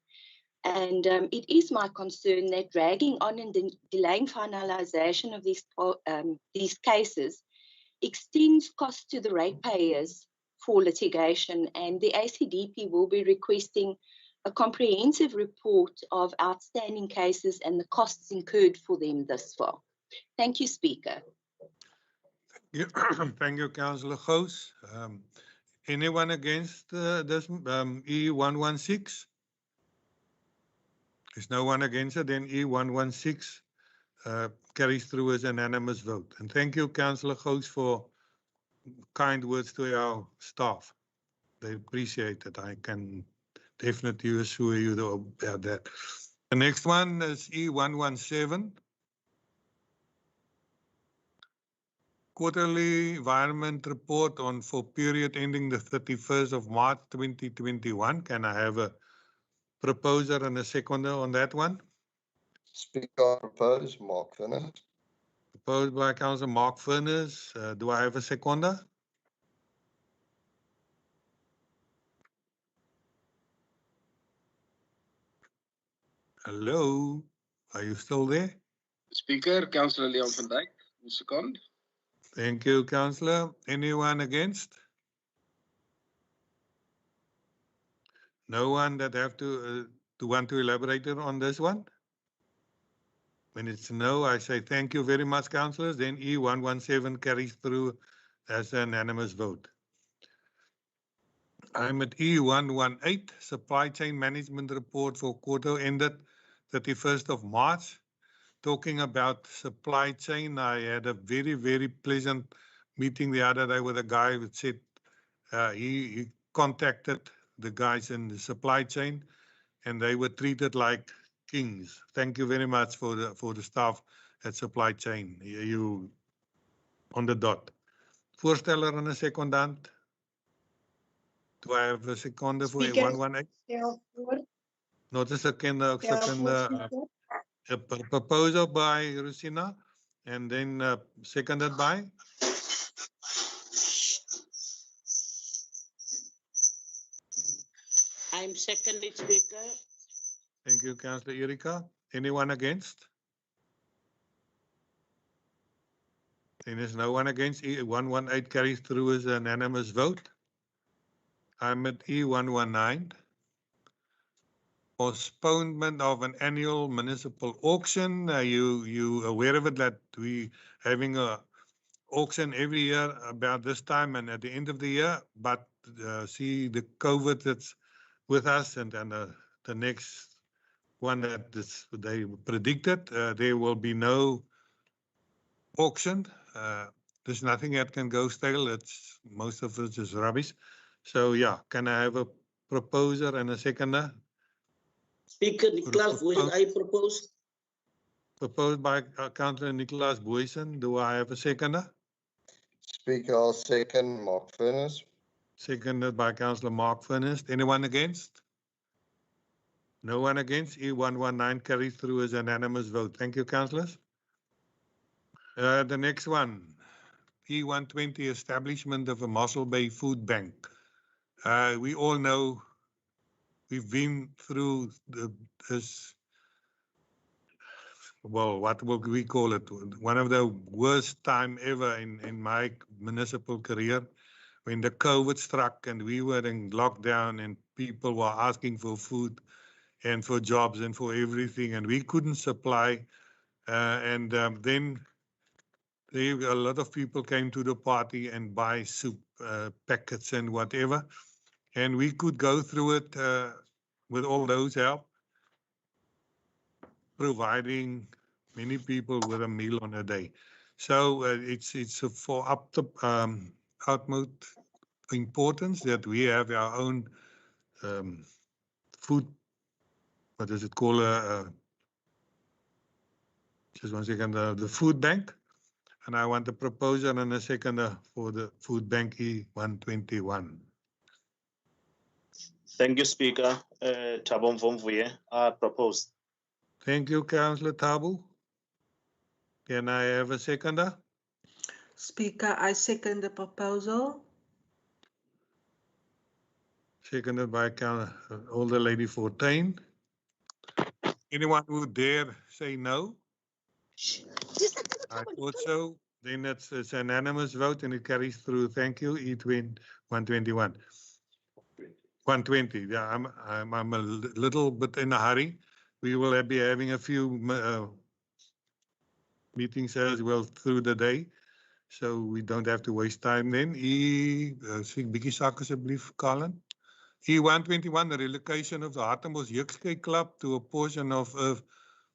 Speaker 14: And it is my concern that dragging on and delaying finalization of these cases extends costs to the ratepayers for litigation, and the ACDP will be requesting a comprehensive report of outstanding cases and the costs incurred for them thus far. Thank you, Speaker.
Speaker 1: Thank you, Councillor Gous. Anyone against this E116? There's no one against it, then E116 carries through as an unanimous vote. And thank you, Councillor Gous, for kind words to our staff. They appreciate it. I can definitely assure you about that. The next one is E117. Quarterly Environment Report for period ending the 31st of March 2021. Can I have a proposer and a seconder on that one?
Speaker 10: Speaker, propose Mark Furness.
Speaker 1: Proposed by Councillor Mark Furness. Do I have a seconder? Hello, are you still there?
Speaker 5: Speaker, Councillor Leon van Dijk, will second.
Speaker 1: Thank you, Councillor. Anyone against? No one that have to want to elaborate on this one? When it's no, I say thank you very much, councillors. Then E117 carries through as an unanimous vote. I'm at E118, Supply Chain Management Report for quarter ended 31st of March. Talking about supply chain, I had a very, very pleasant meeting the other day with a guy who said he contacted the guys in the supply chain and they were treated like kings. Thank you very much for the staff at supply chain. You on the dot. Voorsteller en 'n secondant. Do I have a seconder for 118? Not a seconder, a proposal by Rosina and then seconded by?
Speaker 2: I'm seconded, Speaker.
Speaker 1: Thank you, Councillor Erika. Anyone against? Then there's no one against. E118 carries through as an unanimous vote. I'm at E119. Postponement of an annual municipal auction. You aware of it that we having a auction every year about this time and at the end of the year, but see the COVID that's with us and the next one that they predicted. There will be no auction. There's nothing that can go stale. It's most of it is rubbish. So yeah, can I have a proposer and a seconder?
Speaker 15: Speaker Nicholas Boysen, I propose.
Speaker 1: Proposed by Councillor Nicholas Boysen. Do I have a seconder?
Speaker 10: Speaker, I'll second Mark Furness.
Speaker 1: Seconded by Councillor Mark Furness. Anyone against? No one against. E119 carries through as unanimous vote. Thank you, councillors. The next one, E120, establishment of a Mussel Bay food bank. We all know we've been through this, well, what will we call it? One of the worst time ever in my municipal career, when the COVID struck and we were in lockdown and people were asking for food and for jobs and for everything, and we couldn't supply. Then a lot of people came to the party and buy soup packets and whatever, and we could go through it with all those help, providing many people with a meal on a day. So it's for utmost importance that we have our own food. What is it called? Just 1 second. The food bank. And I want a proposer and a seconder for the food bank E121.
Speaker 3: Thank you, Speaker. Thabo Mvumvuye, I propose.
Speaker 1: Thank you, Councillor Thabo. Can I have a seconder?
Speaker 4: Speaker, I second the proposal.
Speaker 1: Seconded by Older Lady Fortuin. Anyone who dare say no? I thought so. Then it's an unanimous vote and it carries through. Thank you. E121. 120. Yeah, I'm a little bit in a hurry. We will be having a few meetings as well through the day, so we don't have to waste time then. E121, the relocation of the Hartenbos Jeugskei Club to a portion of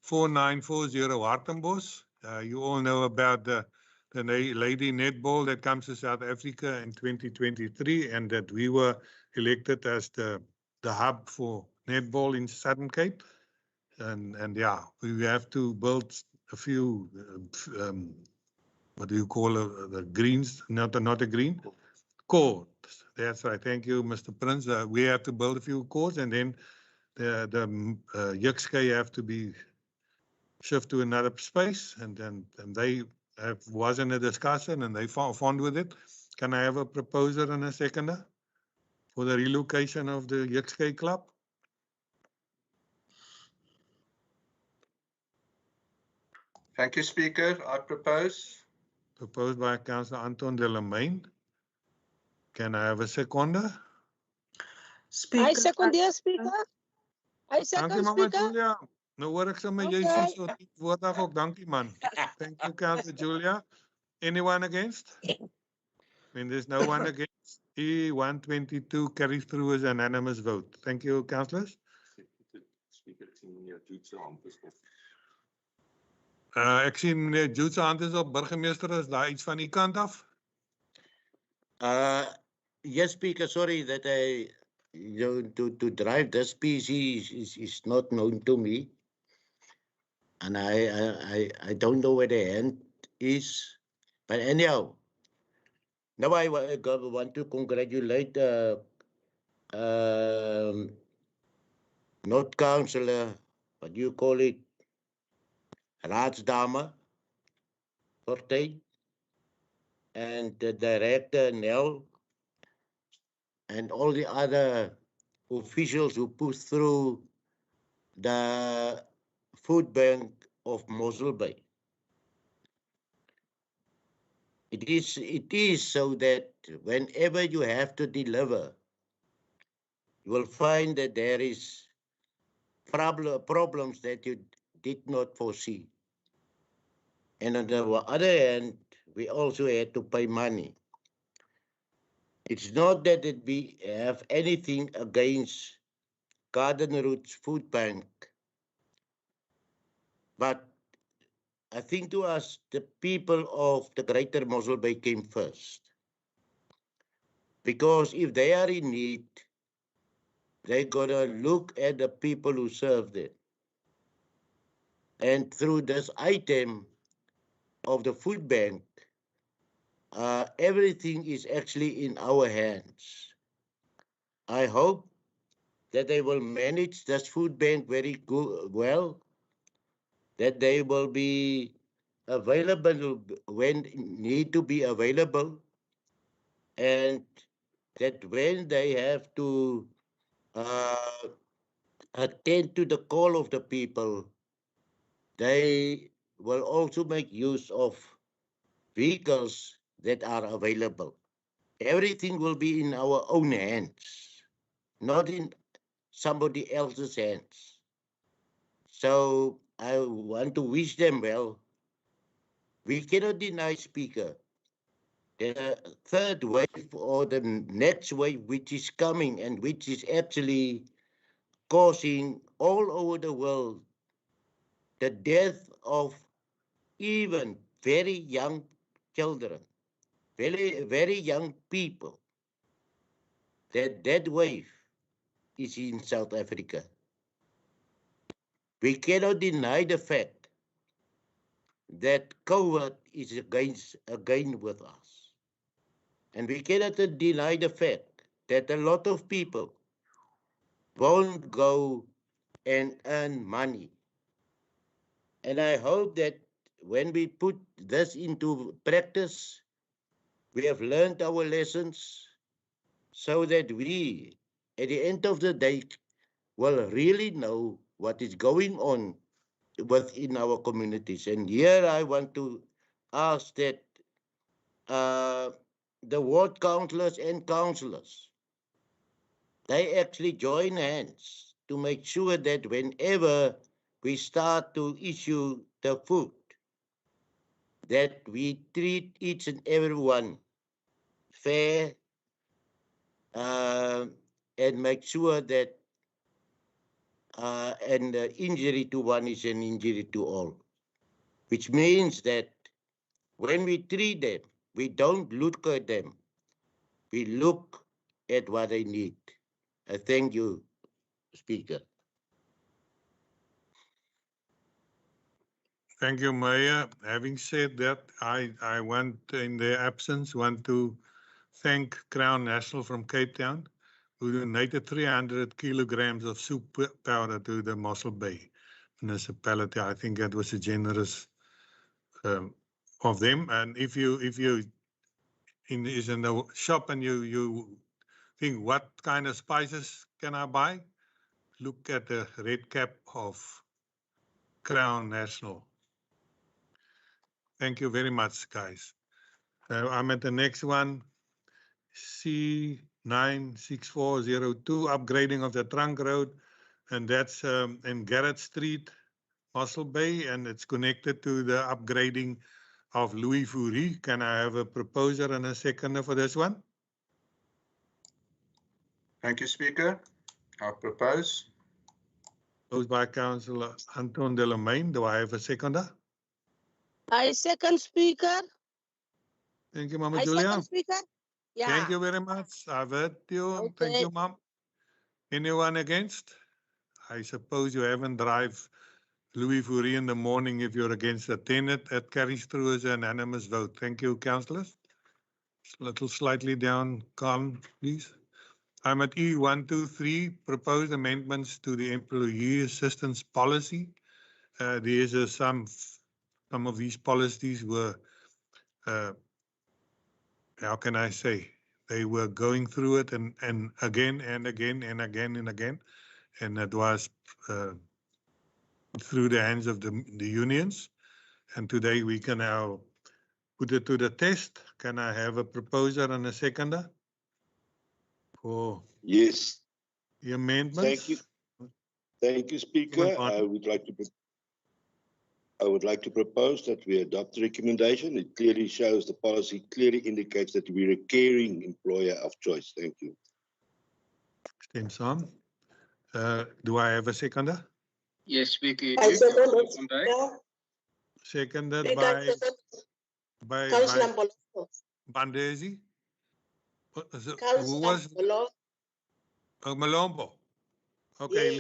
Speaker 1: 4940 Hartenbos. You all know about the lady netball that comes to South Africa in 2023, and that we were elected as the hub for netball in Southern Cape. And yeah, we have to build a few, what do you call the greens? Not a green, courts. That's right. Thank you, Mr. Prince. We have to build a few courts, and then the Jeugskei have to be shift to another space, and they was in a discussion and they found with it. Can I have a proposer and a seconder for the relocation of the Jeugskei Club?
Speaker 7: Thank you, Speaker. I propose.
Speaker 1: Proposed by Councillor Anton de la Main. Can I have a seconder?
Speaker 4: Speaker,
Speaker 13: I second, dear Speaker. I second,
Speaker 1: Dankie, Mama
Speaker 13: Speaker.
Speaker 1: Julia. Nou hoor ek sommer jy sê so woordag ook. Dankie man. Thank you, Councillor Julia. Anyone against? When there's no one against, E122 carries through as an unanimous vote. Thank you, councillors. Ek sien meneer Jude se hand is op. Burgemeester, is daar iets van die kant af?
Speaker 9: Yes, Speaker, sorry that to drive this piece is not known to me. And I don't know where the hand is. But anyhow, now I want to congratulate not councillor, what do you call it? Raadsdame Fortuin, and the director Nel, and all the other officials who pushed through the food bank of Mussel Bay. It is so that whenever you have to deliver, you will find that there is problems that you did not foresee. And on the other hand, we also had to pay money. It's not that we have anything against Garden Roots Food Bank, But I think to us, the people of the Greater Mussel Bay came first. Because if they are in need, they're going to look at the people who serve them. And through this item of the food bank, everything is actually in our hands. I hope that they will manage this food bank very good, well, that they will be available when need to be available, and that when they have to attend to the call of the people, they will also make use of vehicles that are available. Everything will be in our own hands, not in somebody else's hands. So I want to wish them well. We cannot deny, Speaker, the third wave or the next wave which is coming and which is actually causing all over the world the death of even very young children, very young people. That wave is in South Africa. We cannot deny the fact that COVID is again with us. And we cannot deny the fact that a lot of people won't go and earn money. And I hope that when we put this into practice, we have learned our lessons so that we, at the end of the day, will really know what is going on within our communities. And here I want to ask that the ward councillors and councillors, they actually join hands to make sure that whenever we start to issue the food, that we treat each and everyone fair and make sure that an injury to one is an injury to all, which means that when we treat them, we don't look at them, we look at what they need. I thank you, Speaker.
Speaker 1: Thank you, Mayor. Having said that, I want, in their absence, want to thank Crown National from Cape Town, who donated 300 kilograms of soup powder to the Mussel Bay Municipality. I think that was a generous of them. And if you is in the shop and you think what kind of spices can I buy, look at the red cap of Crown National. Thank you very much, guys. I'm at the next one, C96402, upgrading of the trunk road, and that's in Garrett Street, Mussel Bay, and it's connected to the upgrading of Louis Fourie. Can I have a proposer and a seconder for this one?
Speaker 7: Thank you, Speaker. I propose.
Speaker 1: Proposed by Councillor Anton Delamain. Do I have a seconder?
Speaker 15: I second, Speaker.
Speaker 1: Thank you, Mama
Speaker 15: I
Speaker 1: Julia.
Speaker 15: second, Speaker. Yeah.
Speaker 1: Thank you very much. I've heard you.
Speaker 15: Okay.
Speaker 1: Thank you, Mom. Anyone against? I suppose you haven't drive Louis Fourie in the morning if you're against the tenant. That carries through as an unanimous vote. Thank you, councillors. A little slightly down, calm, please. I'm at E123, proposed amendments to the employee assistance policy. There's some of these policies were, how can I say, they were going through it and again and again and again and again, and it was through the hands of the unions. And today we can now put it to the test. Can I have a proposer and a seconder for
Speaker 11: Yes.
Speaker 1: the amendments?
Speaker 11: Thank you. Thank you, Speaker. I would like to propose that we adopt the recommendation. It clearly shows the policy clearly indicates that we're a caring employer of choice. Thank you.
Speaker 1: Stem saam. Do I have a seconder?
Speaker 5: Yes, Speaker, you
Speaker 15: I
Speaker 5: do.
Speaker 15: second
Speaker 5: Councillor
Speaker 15: it,
Speaker 5: Van Dijk.
Speaker 15: Speaker.
Speaker 1: Seconded
Speaker 15: Speaker, I second
Speaker 1: by
Speaker 15: Councillor Bolongo.
Speaker 1: Bandesi. Who
Speaker 15: Councillor
Speaker 1: was
Speaker 15: Bolongo.
Speaker 1: Malombo? Okay,
Speaker 15: Yes.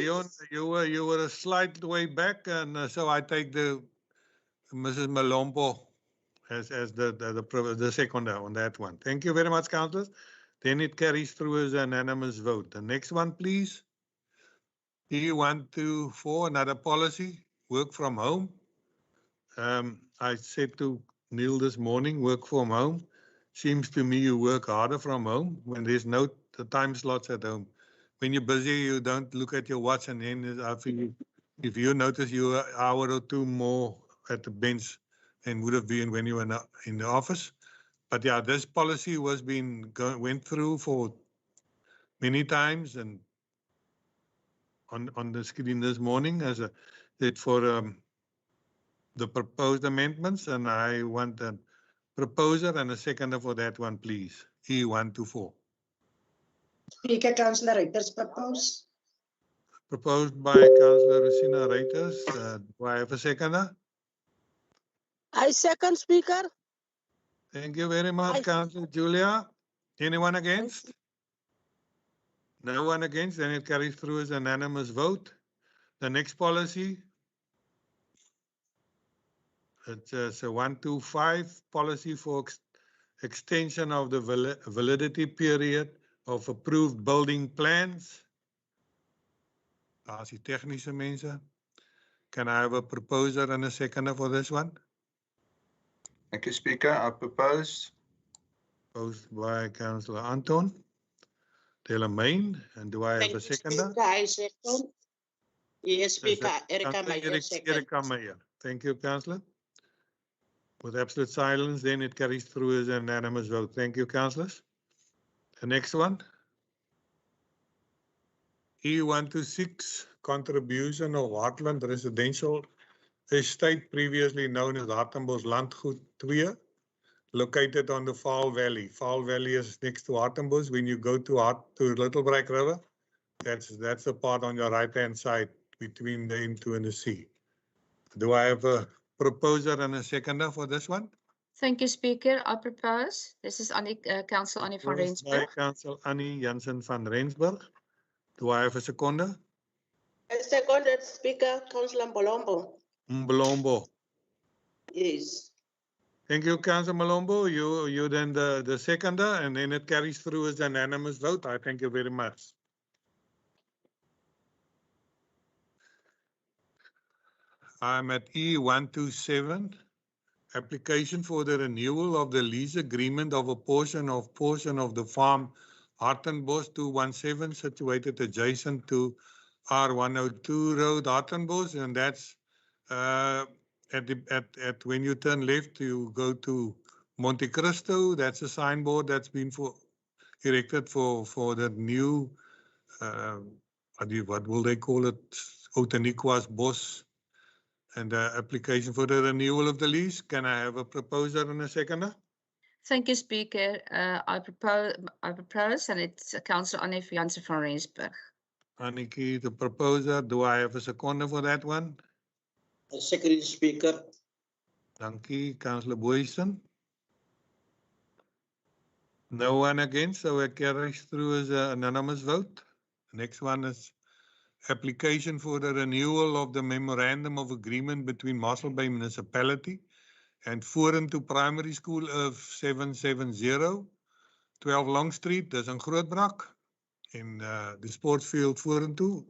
Speaker 1: Leon, you were a slight way back, and so I take the Mrs. Malombo as the seconder on that one. Thank you very much, councillors. Then it carries through as an unanimous vote. The next one, please. E124, another policy, work from home. I said to Neil this morning, work from home. Seems to me you work harder from home when there's no the time slots at home. When you're busy, you don't look at your watch, and then after if you notice you're an hour or two more at the bench than would have been when you were in the office. But yeah, this policy went through for many times and on the screen this morning as for the proposed amendments, and I want a proposer and a seconder for that one, please. E124.
Speaker 2: Speaker, Councillor Reuters propose.
Speaker 1: Proposed by Councillor Rosina Reuters. Do I have a seconder?
Speaker 13: I second, Speaker.
Speaker 1: Thank you very much, Councillor Julia. Anyone against? No one against, then it carries through as an unanimous vote. The next policy, it's a 125 policy for extension of the validity period of approved building plans. Daar's die tegnische mense. Can I have a proposer and a seconder for this one?
Speaker 7: Thank you, Speaker. I propose.
Speaker 1: Proposed by Councillor Anton Delamain. And do I have a seconder?
Speaker 2: Speaker, I second. Yes, Speaker, Erika
Speaker 1: Councillor
Speaker 2: Meyer, second.
Speaker 1: Erika Meyer. Thank you, Councillor. With absolute silence, then it carries through as an unanimous vote. Thank you, councillors. The next one. E126, contribution of Heartland Residential Estate, previously known as Hartenbos Landgoed 2, located on the Vaal Valley. Vaal Valley is next to Hartenbos. When you go to Little Break River, that's the part on your right-hand side between the N2 and the C. Do I have a proposer and a seconder for this one?
Speaker 16: Thank you, Speaker. I propose. This is Council Annie van Rensburg.
Speaker 1: By Council Annie Jansen van Rensburg. Do I have a seconder?
Speaker 15: I second it, Speaker, Councillor Bolombo.
Speaker 1: Mbolombo.
Speaker 15: Yes.
Speaker 1: Thank you, Councillor Malombo. You then the seconder, and then it carries through as an unanimous vote. I thank you very much. I'm at E127. Application for the renewal of the lease agreement of a portion of the farm Hartenbos 217, situated adjacent to R102 Road, Hartenbos, and that's at when you turn left, you go to Monte Cristo. That's a signboard that's been erected for the new what will they call it? Outeniquas Bos. And the application for the renewal of the lease. Can I have a proposer and a seconder?
Speaker 16: Thank you, Speaker. I propose, and it's Councillor Annie Jansen van Rensburg.
Speaker 1: Anniki, the proposer. Do I have a seconder for that one?
Speaker 15: I second it, Speaker.
Speaker 1: Dankie, Councillor Boyson. No one against, so it carries through as an anonymous vote. The next one is application for the renewal of the Memorandum of Agreement between Mussel Bay Municipality and Vorentoe Primary School of 770, 12 Long Street, dis in Grootbrak, en die sportfield Vorentoe.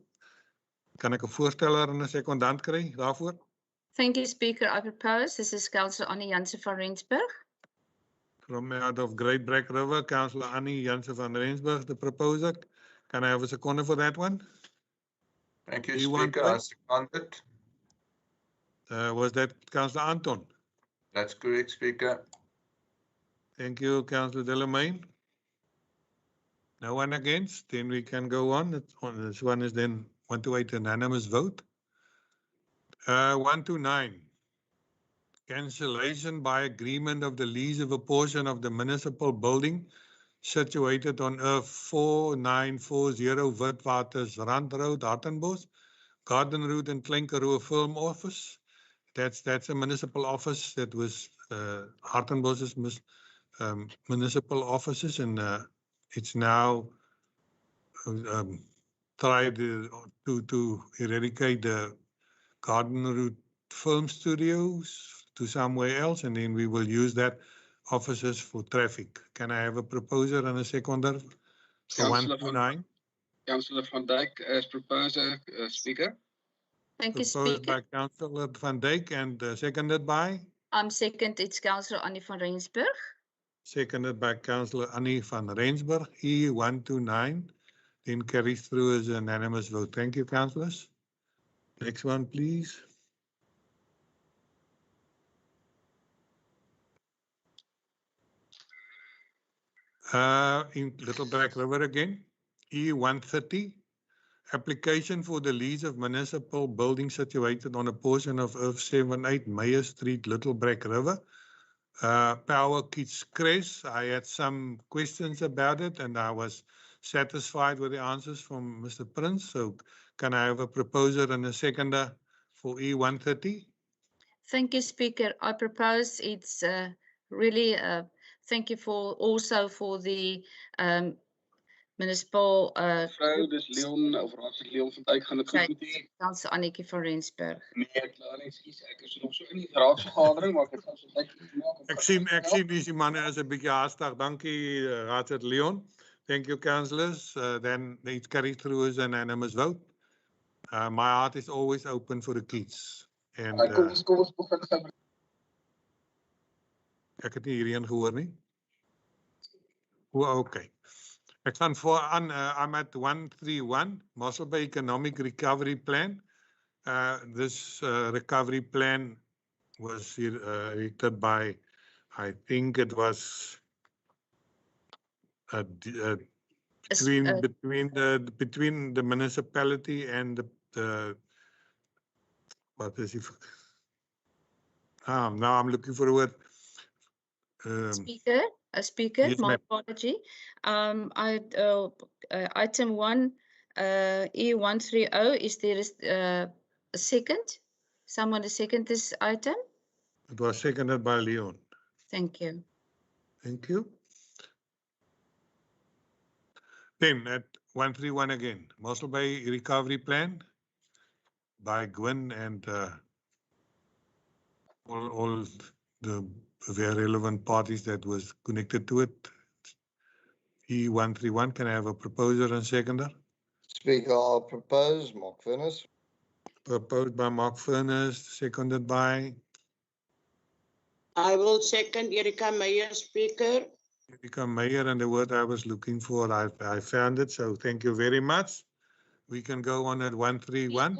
Speaker 1: Kan ek 'n voorsteller en 'n sekondant kry daarvoor?
Speaker 16: Thank you, Speaker. I propose. This is Councillor Annie Jansen van Rensburg.
Speaker 1: From out of Great Break River, Councillor Annie Jansen van Rensburg, the proposer. Can I have a seconder for that one?
Speaker 7: Thank you, Speaker. I second it.
Speaker 1: Was that Councillor Anton?
Speaker 7: That's correct, Speaker.
Speaker 1: Thank you, Councillor Delamain. No one against, then we can go on. This one is then 128 unanimous vote. 129. Cancellation by agreement of the lease of a portion of the municipal building situated on Earth 4940 Witwatersrand Road, Hartenbos, Garden Route and Klein Karoo Film Office. That's a municipal office that was Hartenbos's municipal offices, and it's now tried to eradicate the Garden Route film studios to somewhere else, and then we will use that offices for traffic. Can I have a proposer and a seconder for 129?
Speaker 5: Councillor van Dijk as proposer, Speaker.
Speaker 16: Thank you,
Speaker 1: Proposed
Speaker 16: Speaker.
Speaker 1: by Councillor van Dijk and seconded by?
Speaker 16: Second, it's Councillor Annie van Rensburg.
Speaker 1: Seconded by Councillor Annie van Rensburg. E129 then carries through as a unanimous vote. Thank you, councillors. Next one, please. In Little Black River again, E130, application for the lease of municipal building situated on a portion of F78 Meyer Street, Little Black River. Power Kids Crest. I had some questions about it and I was satisfied with the answers from Mr. Prince. So can I have a proposer and a seconder for E130?
Speaker 16: Thank you, Speaker. I propose it's really thank you for also for the municipal.
Speaker 5: Mevrouw, dus Leon, of Raadslid Leon van Dijk, gaan het goed met u?
Speaker 16: Councillor Annetjie van Rensburg.
Speaker 5: Meneer Clarence, ek is nog so in die raadsvergadering, maar ek het gaan so net
Speaker 1: Ek sien die manne is 'n bietjie haastig. Dankie, Raadslid Leon. Thank you, councillors. Then it's carried through as an unanimous vote. My heart is always open for the kids. And ek het nie hierheen gehoor nie. Okay. Ek gaan voor aan, I'm at 131, Mussel Bay Economic Recovery Plan. This recovery plan was erected by, I think it was between the municipality and the what is it? Now I'm looking for a word.
Speaker 16: Speaker,
Speaker 1: Yes,
Speaker 16: my
Speaker 1: ma'am.
Speaker 16: apology. Item 1, E130, is there a second? Someone to second this item?
Speaker 1: It was seconded by Leon.
Speaker 16: Thank you.
Speaker 1: Thank you. Then at 131 again, Mussel Bay Recovery Plan by Gwyn and all the very relevant parties that was connected to it. E131, can I have a proposer and seconder?
Speaker 10: Speaker, I'll propose Mark Furness.
Speaker 1: Proposed by Mark Furness, seconded by
Speaker 2: I will second Erika Meyer, Speaker.
Speaker 1: Erika Meyer, and the word I was looking for, I found it, so thank you very much. We can go on at 131.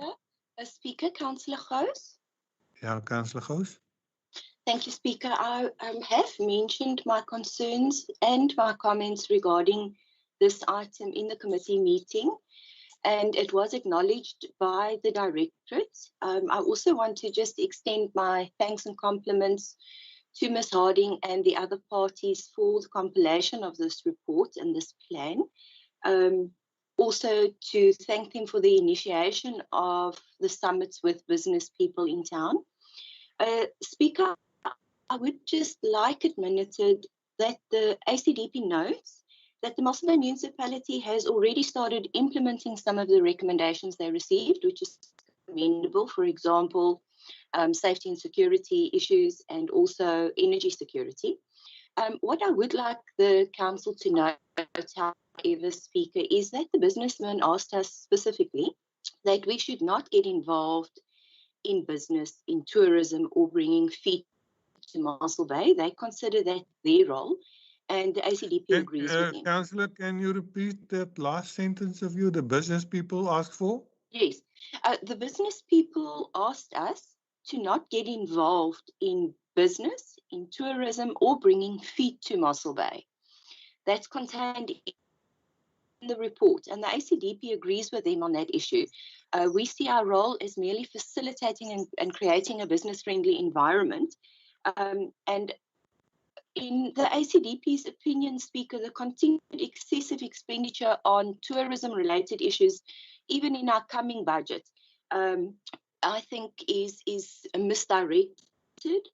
Speaker 14: Speaker, Councillor Gous.
Speaker 1: Yeah, Councillor Gous.
Speaker 14: Thank you, Speaker. I have mentioned my concerns and my comments regarding this item in the committee meeting, and it was acknowledged by the Directorate. I also want to just extend my thanks and compliments to Ms. Harding and the other parties for the compilation of this report and this plan. Also to thank them for the initiation of the summits with business people in town. Speaker, I would just like it minuted that the ACDP notes that the Mussel Bay Municipality has already started implementing some of the recommendations they received, which is commendable. For example, safety and security issues and also energy security. What I would like the council to note, however, Speaker, is that the businessman asked us specifically that we should not get involved in business, in tourism, or bringing feet to Mussel Bay. They consider that their role, and the ACDP agrees with them.
Speaker 1: Councillor, can you repeat that last sentence of you, the business people asked for?
Speaker 14: Yes, the business people asked us to not get involved in business, in tourism, or bringing feet to Mussel Bay. That's contained in the report, and the ACDP agrees with them on that issue. We see our role as merely facilitating and creating a business-friendly environment. And in the ACDP's opinion, Speaker, the continued excessive expenditure on tourism-related issues, even in our coming budget, I think is misdirected.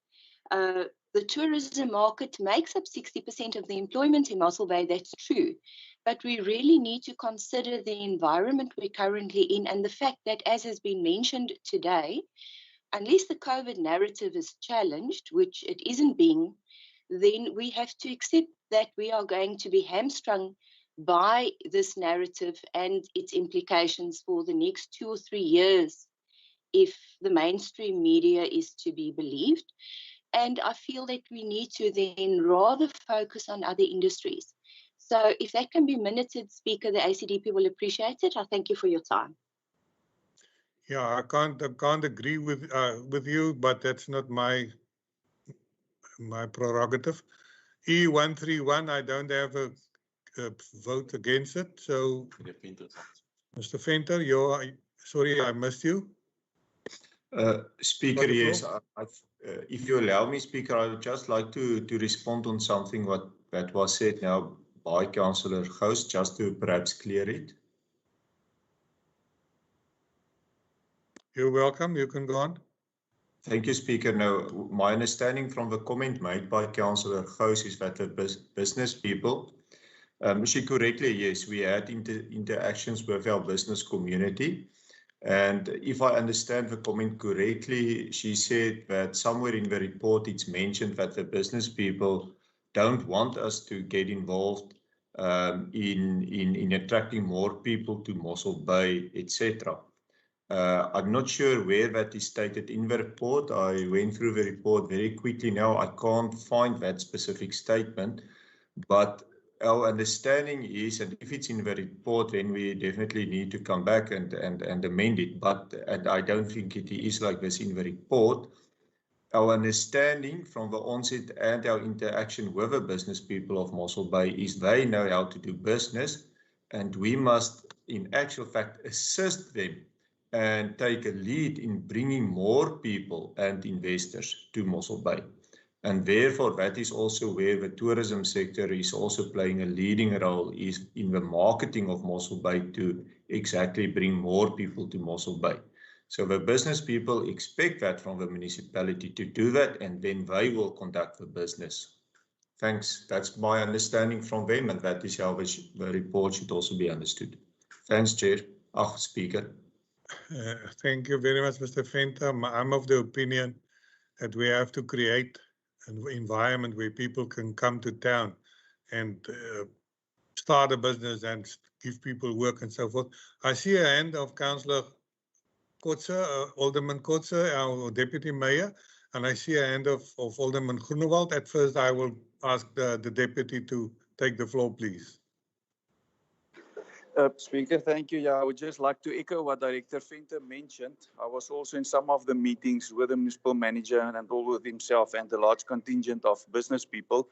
Speaker 14: The tourism market makes up 60% of the employment in Mussel Bay, that's true. But we really need to consider the environment we're currently in and the fact that, as has been mentioned today, unless the COVID narrative is challenged, which it isn't being, then we have to accept that we are going to be hamstrung by this narrative and its implications for the next 2 or 3 years, if the mainstream media is to be believed. And I feel that we need to then rather focus on other industries. So if that can be minuted, Speaker, the ACDP will appreciate it. I thank you for your time.
Speaker 1: Yeah, I can't agree with you, but that's not my prerogative. E131, I don't have a vote against it. So, Mr. Venter, sorry, I missed you.
Speaker 17: Speaker, yes. If you allow me, Speaker, I would just like to respond on something that was said now by Councillor Gous, just to perhaps clear it.
Speaker 1: You're welcome. You can go on.
Speaker 17: Thank you, Speaker. Now, my understanding from the comment made by Councillor Gous is that the business people, she correctly, yes, we had interactions with our business community. And if I understand the comment correctly, she said that somewhere in the report it's mentioned that the business people don't want us to get involved in attracting more people to Mussel Bay, etc. I'm not sure where that is stated in the report. I went through the report very quickly now. I can't find that specific statement, but our understanding is, and if it's in the report, then we definitely need to come back and amend it. And I don't think it is like this in the report. Our understanding from the onset and our interaction with the business people of Mussel Bay is they know how to do business, and we must, in actual fact, assist them and take a lead in bringing more people and investors to Mussel Bay. And therefore, that is also where the tourism sector is also playing a leading role, is in the marketing of Mussel Bay to exactly bring more people to Mussel Bay. So the business people expect that from the municipality to do that, and then they will conduct the business. Thanks. That's my understanding from them, and that is how the report should also be understood. Thanks, Chair. Speaker.
Speaker 1: Thank you very much, Mr. Venter. I'm of the opinion that we have to create an environment where people can come to town and start a business and give people work and so forth. I see a hand of Councillor Kotze, Alderman Kotze, our Deputy Mayor, and I see a hand of Alderman Groenewald. At first, I will ask the Deputy to take the floor, please.
Speaker 18: Speaker, thank you. Yeah, I would just like to echo what Director Venter mentioned. I was also in some of the meetings with the municipal manager and all with himself and the large contingent of business people.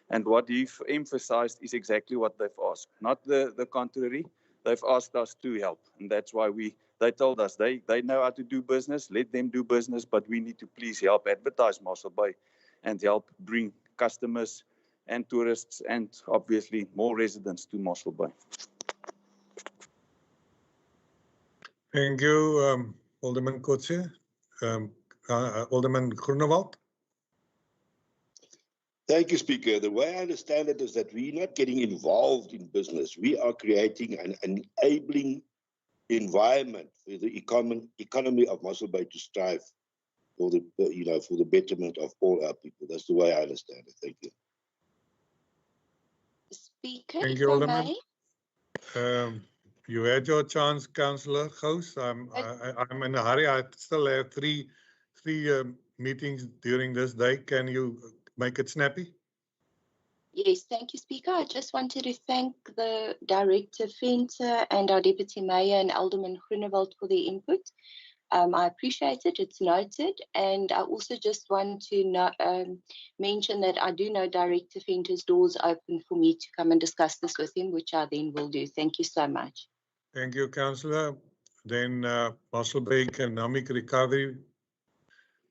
Speaker 18: And what he emphasized is exactly what they've asked, not the contrary. They've asked us to help, and that's why they told us they know how to do business. Let them do business, but we need to please help advertise Mussel Bay and help bring customers and tourists and obviously more residents to Mussel Bay.
Speaker 1: Thank you, Alderman Kotze. Alderman Groenewald.
Speaker 11: Thank you, Speaker. The way I understand it is that we're not getting involved in business. We are creating an enabling environment for the economy of Mussel Bay to strive for the for the betterment of all our people. That's the way I understand it. Thank you.
Speaker 14: Speaker,
Speaker 1: thank you, Alderman. You had your chance, Councillor Gous. I'm in a hurry. I still have three meetings during this day. Can you make it snappy?
Speaker 14: Yes, thank you, Speaker. I just wanted to thank the Director Venter and our Deputy Mayor and Alderman Groenewald for their input. I appreciate it. It's noted. And I also just want to mention that I do know Director Venter's doors open for me to come and discuss this with him, which I then will do. Thank you so much.
Speaker 1: Thank you, Councillor. Then Mussel Bay Economic Recovery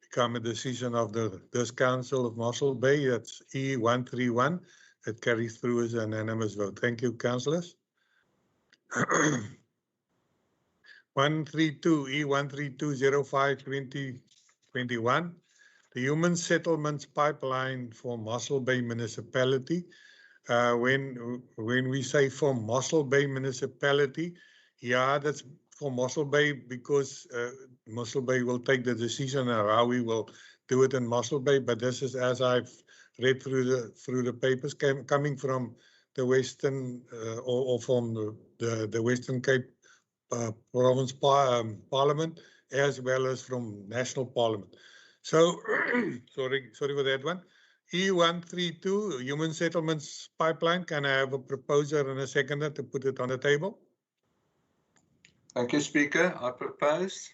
Speaker 1: become a decision of this Council of Mussel Bay. That's E131. It carries through as an unanimous vote. Thank you, councillors. 132 E13205/2021, the Human Settlements Pipeline for Mussel Bay Municipality. When we say for Mussel Bay Municipality, yeah, that's for Mussel Bay because Mussel Bay will take the decision on how we will do it in Mussel Bay. But this is, as I've read through the papers, coming from the Western or from the Western Cape Province Parliament, as well as from National Parliament. So sorry for that one. E132 Human Settlements Pipeline. Can I have a proposer and a seconder to put it on the table?
Speaker 7: Thank you, Speaker. I propose.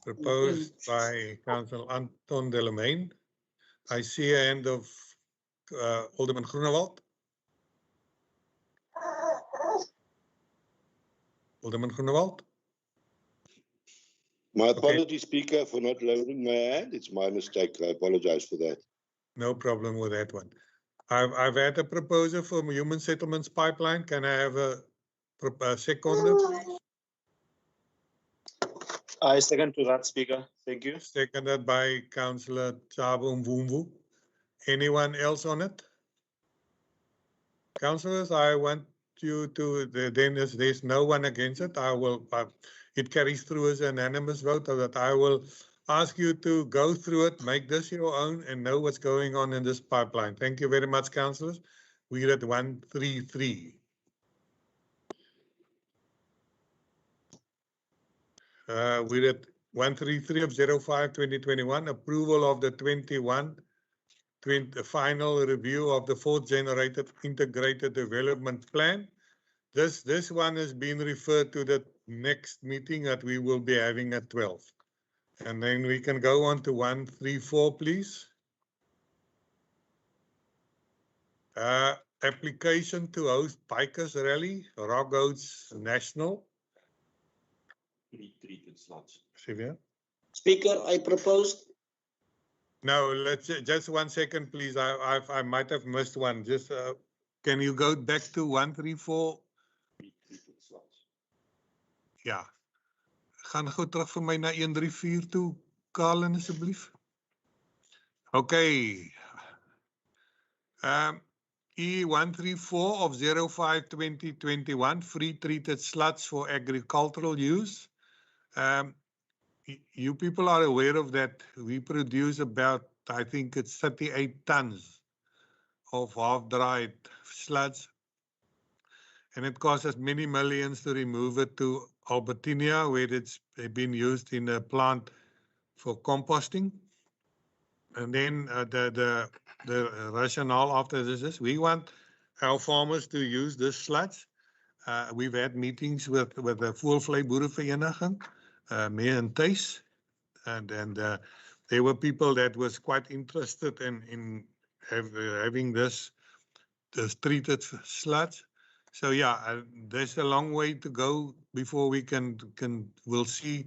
Speaker 1: Proposed by Councillor Anton Delamain. I see a hand of Alderman Groenewald. Alderman Groenewald.
Speaker 11: My apologies, Speaker, for not lowering my hand. It's my mistake. I apologize for that.
Speaker 1: No problem with that one. I've had a proposal for Human Settlements Pipeline. Can I have a seconder, please?
Speaker 3: I second to that, Speaker. Thank you.
Speaker 1: Seconded by Councillor Thabo Mvumvu. Anyone else on it? Councillors, I want you to, then there's no one against it. It carries through as an unanimous vote, so that I will ask you to go through it, make this your own, and know what's going on in this pipeline. Thank you very much, councillors. We're at 133. We're at 133 of 05/2021, approval of the 20 final review of the fourth generated integrated development plan. This one has been referred to the next meeting that we will be having at 12. And then we can go on to 134, please. Application to host bikers rally, Rock Goats National.
Speaker 3: Treated slots.
Speaker 15: Speaker, I propose.
Speaker 1: No, let's just 1 second, please. I might have missed one. Just can you go back to 134? Ja. Gaan gou terug vir my na 134 toe, Karlen, asseblief. Okay. E134 of 05/2021, free treated sluts for agricultural use. You people are aware of that. We produce about, I think it's 38 tons of half-dried sluts. And it costs us many millions to remove it to Albertinia, where it's been used in a plant for composting. And then the rationale after this is we want our farmers to use this sluts. We've had meetings with the Voelvlei Boerevereniging, me and Thys, and there were people that was quite interested in having this treated sluts. So yeah, there's a long way to go before we'll see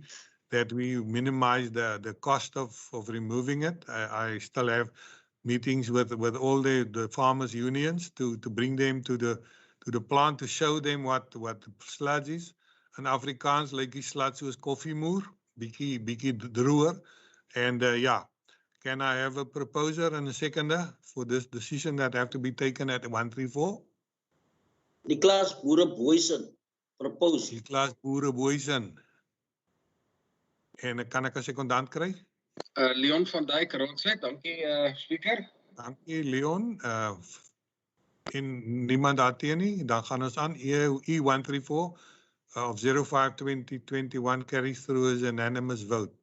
Speaker 1: that we minimize the cost of removing it. I still have meetings with all the farmers unions to bring them to the plant to show them what the sludge is. In Afrikaans like die sludge soos koffiemoer, bietjie droër. And yeah, can I have a proposer and a seconder for this decision that have to be taken at 134?
Speaker 15: Nicholas Boere-Boysen propose.
Speaker 1: Nicholas Boere-Boysen. En kan ek 'n sekondant kry?
Speaker 5: Leon van Dijk, raadslid. Dankie, Speaker.
Speaker 1: Dankie, Leon. En niemand daarteen nie. Dan gaan ons aan E134 of 05/2021 carries through as an unanimous vote.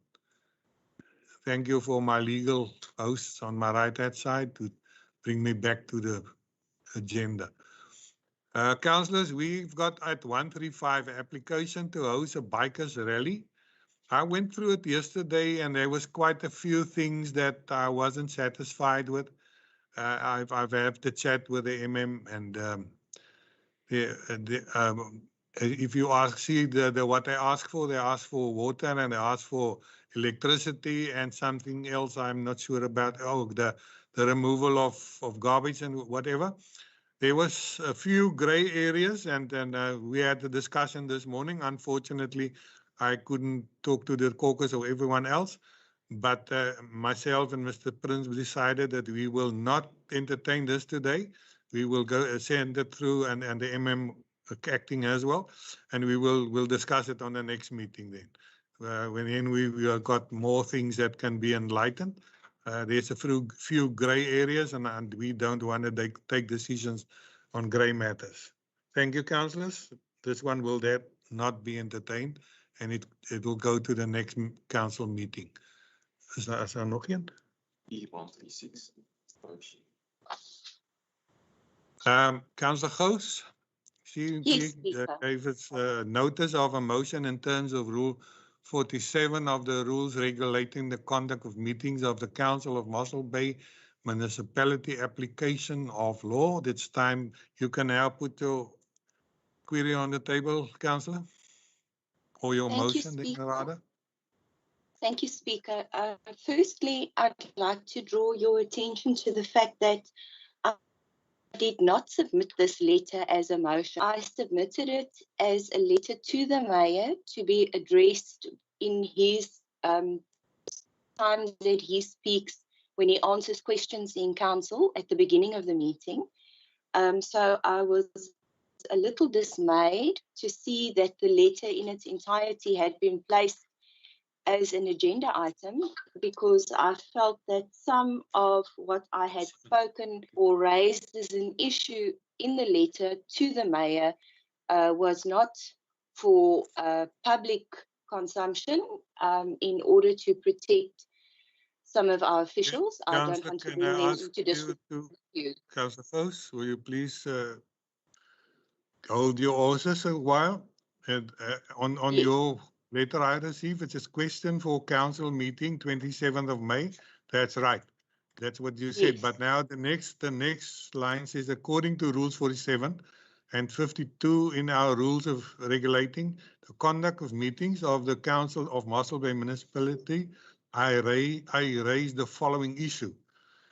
Speaker 1: Thank you for my legal hosts on my right-hand side to bring me back to the agenda. Councillors, we've got at 135 application to host a bikers rally. I went through it yesterday and there was quite a few things that I wasn't satisfied with. I've had the chat with the MM and if you see what they ask for water and they ask for electricity and something else I'm not sure about. Oh, the removal of garbage and whatever. There was a few gray areas and we had a discussion this morning. Unfortunately, I couldn't talk to the caucus or everyone else, but myself and Mr. Prince decided that we will not entertain this today. We will go send it through and the MM acting as well, and we'll discuss it on the next meeting then. When we have got more things that can be enlightened. There's a few grey areas, and we don't want to take decisions on grey matters. Thank you, councillors. This one will not be entertained, and it will go to the next council meeting. Is daar nog een? E136. Councillor Gous, she gave us notice of a motion in terms of Rule 47 of the rules regulating the conduct of meetings of the Council of Mussel Bay Municipality application of law. It's time you can now put your query on the table, Councillor, or your motion, rather.
Speaker 14: Thank you, Speaker. Firstly, I'd like to draw your attention to the fact that I did not submit this letter as a motion. I submitted it as a letter to the Mayor to be addressed in his time that he speaks when he answers questions in Council at the beginning of the meeting. So I was a little dismayed to see that the letter in its entirety had been placed as an agenda item, because I felt that some of what I had spoken or raised as an issue in the letter to the Mayor was not for public consumption in order to protect some of our officials. I don't want to bring them into disrepute.
Speaker 1: Councillor Gous, will you please hold your horses a while? And on your letter I received, it's a question for council meeting 27th of May. That's right. That's what you said. But now the next line says, according to rules 47 and 52 in our rules of regulating the conduct of meetings of the Council of Mussel Bay Municipality, I raise the following issue.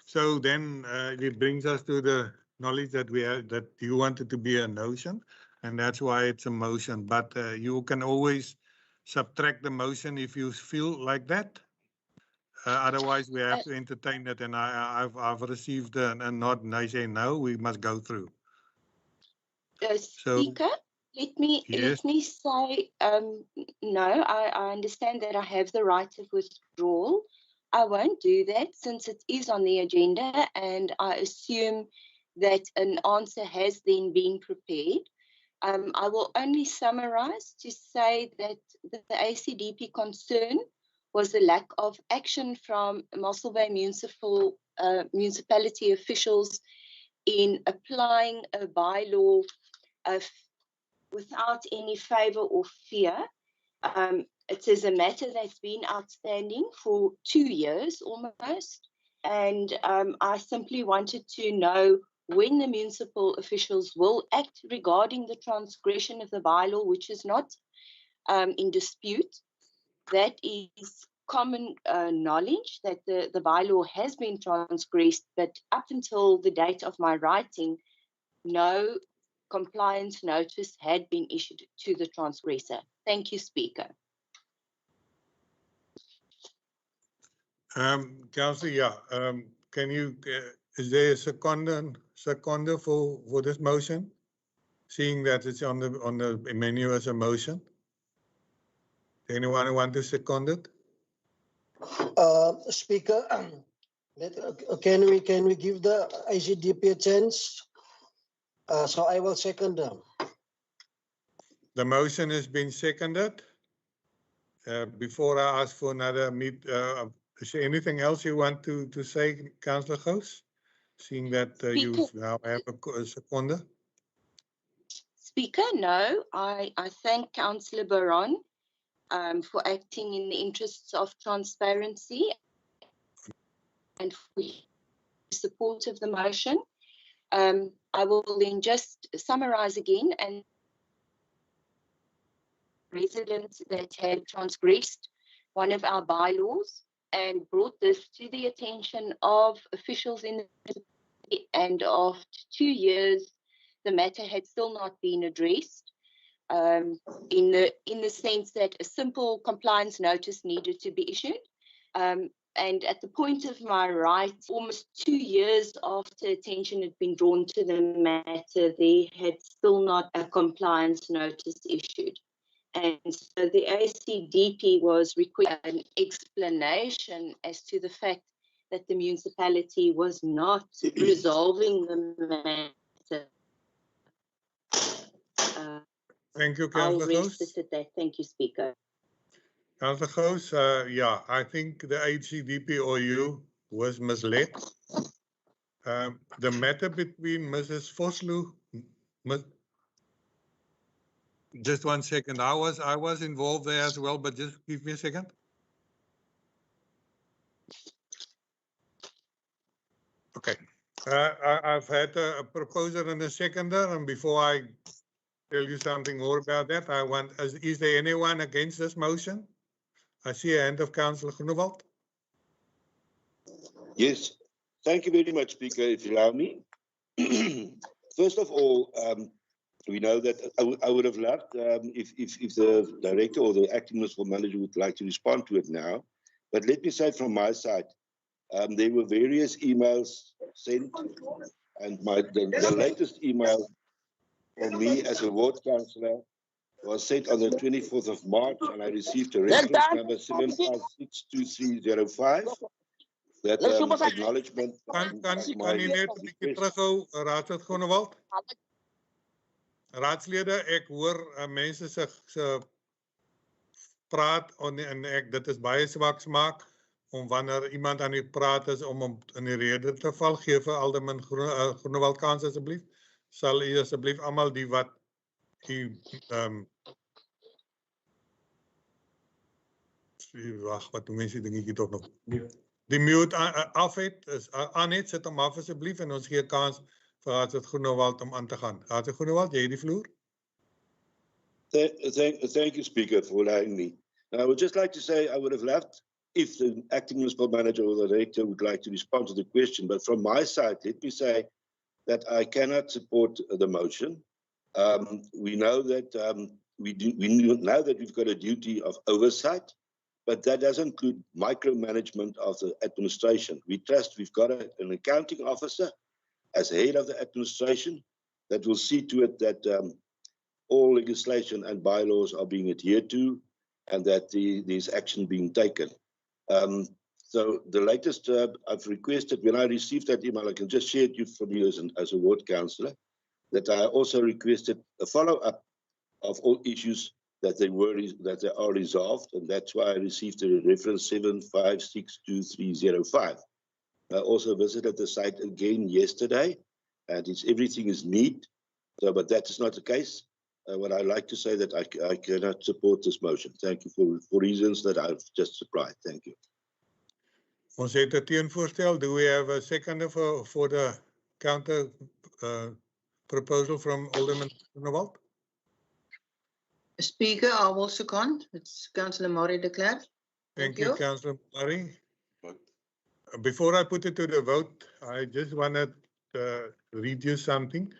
Speaker 1: So then it brings us to the knowledge that we have, that you want it to be a notion, and that's why it's a motion. But you can always subtract the motion if you feel like that. Otherwise, we have to entertain it, and I've received a nod, and I say no, we must go through.
Speaker 14: Speaker, let me say no. I understand that I have the right of withdrawal. I won't do that since it is on the agenda, and I assume that an answer has then been prepared. I will only summarize to say that the ACDP concern was the lack of action from Mussel Bay municipality officials in applying a bylaw without any favour or fear. It is a matter that's been outstanding for 2 years almost, and I simply wanted to know when the municipal officials will act regarding the transgression of the bylaw, which is not in dispute. That is common knowledge that the bylaw has been transgressed, but up until the date of my writing, no compliance notice had been issued to the transgressor. Thank you, Speaker.
Speaker 1: Councillor, can you, is there a seconder for this motion? Seeing that it's on the menu as a motion. Anyone want to second it?
Speaker 15: Speaker, can we give the ICDP a chance? So I will second them.
Speaker 1: The motion has been seconded. Before I ask for another is there anything else you want to say, Councillor Gous? Seeing that you now have a seconder.
Speaker 14: Speaker, no. I thank Councillor Baron for acting in the interests of transparency and for support of the motion. I will then just summarize again, and residents that had transgressed one of our bylaws and brought this to the attention of officials in the city, and after 2 years the matter had still not been addressed. in the sense that a simple compliance notice needed to be issued. And at the point of my right, almost 2 years after attention had been drawn to the matter, they had still not a compliance notice issued. And so the ACDP was requesting an explanation as to the fact that the municipality was not resolving the matter.
Speaker 1: Thank you,
Speaker 14: I'll
Speaker 1: Councillor
Speaker 14: rest
Speaker 1: Gous.
Speaker 14: it at that. Thank you, Speaker.
Speaker 1: Councillor Gous, yeah, I think the HCDP or you was misled. The matter between Mrs. Vosloo, just 1 second. I was involved there as well, but just give me a second. Okay. I've had a proposer and a seconder, and before I tell you something more about that, is there anyone against this motion? I see a hand of Councillor Groenewald.
Speaker 11: Yes, thank you very much, Speaker, if you allow me. First of all, we know that I would have loved if the director or the acting municipal manager would like to respond to it now. But let me say from my side, there were various emails sent, and the latest email from me as a ward councillor was sent on the 24th of March, and I received a reference number 7562305. That acknowledgement.
Speaker 1: Kan u net 'n bietjie terughou, Raadslid Groenewald? Raadslede, ek hoor mense se praat en dit is baie swak smaak om wanneer iemand aan die praat is om hom in die rede te val. Gee vir Alderman Groenewald kans asseblief. Sal u asseblief almal die wat wag, wat doen mense dingetjie tog nog? Die mute af het, aan het, sit hom af asseblief en ons gee kans vir Raadslid Groenewald om aan te gaan. Raadslid Groenewald, jy het die vloer.
Speaker 11: Thank you, Speaker, for allowing me. I would just like to say I would have loved if the acting municipal manager or the director would like to respond to the question, but from my side, let me say that I cannot support the motion. We know that we know that we've got a duty of oversight, but that doesn't include micromanagement of the administration. We trust we've got an accounting officer as head of the administration that will see to it that all legislation and bylaws are being adhered to and that there's action being taken. So the latest I've requested, when I received that email, I can just share it from you as a ward councillor, that I also requested a follow-up of all issues that they are resolved, and that's why I received a reference 7562305. I also visited the site again yesterday, and everything is neat. So, but that is not the case. What I like to say that I cannot support this motion. Thank you for reasons that I've just supplied. Thank you.
Speaker 1: Ons het 'n teenvoorstel. Do we have a seconder for the counter proposal from Alderman Groenewald?
Speaker 19: Speaker, I will second. It's Councillor Murray de Klerk.
Speaker 1: Thank you, Councillor Murray. Before I put it to the vote, I just want to read you something.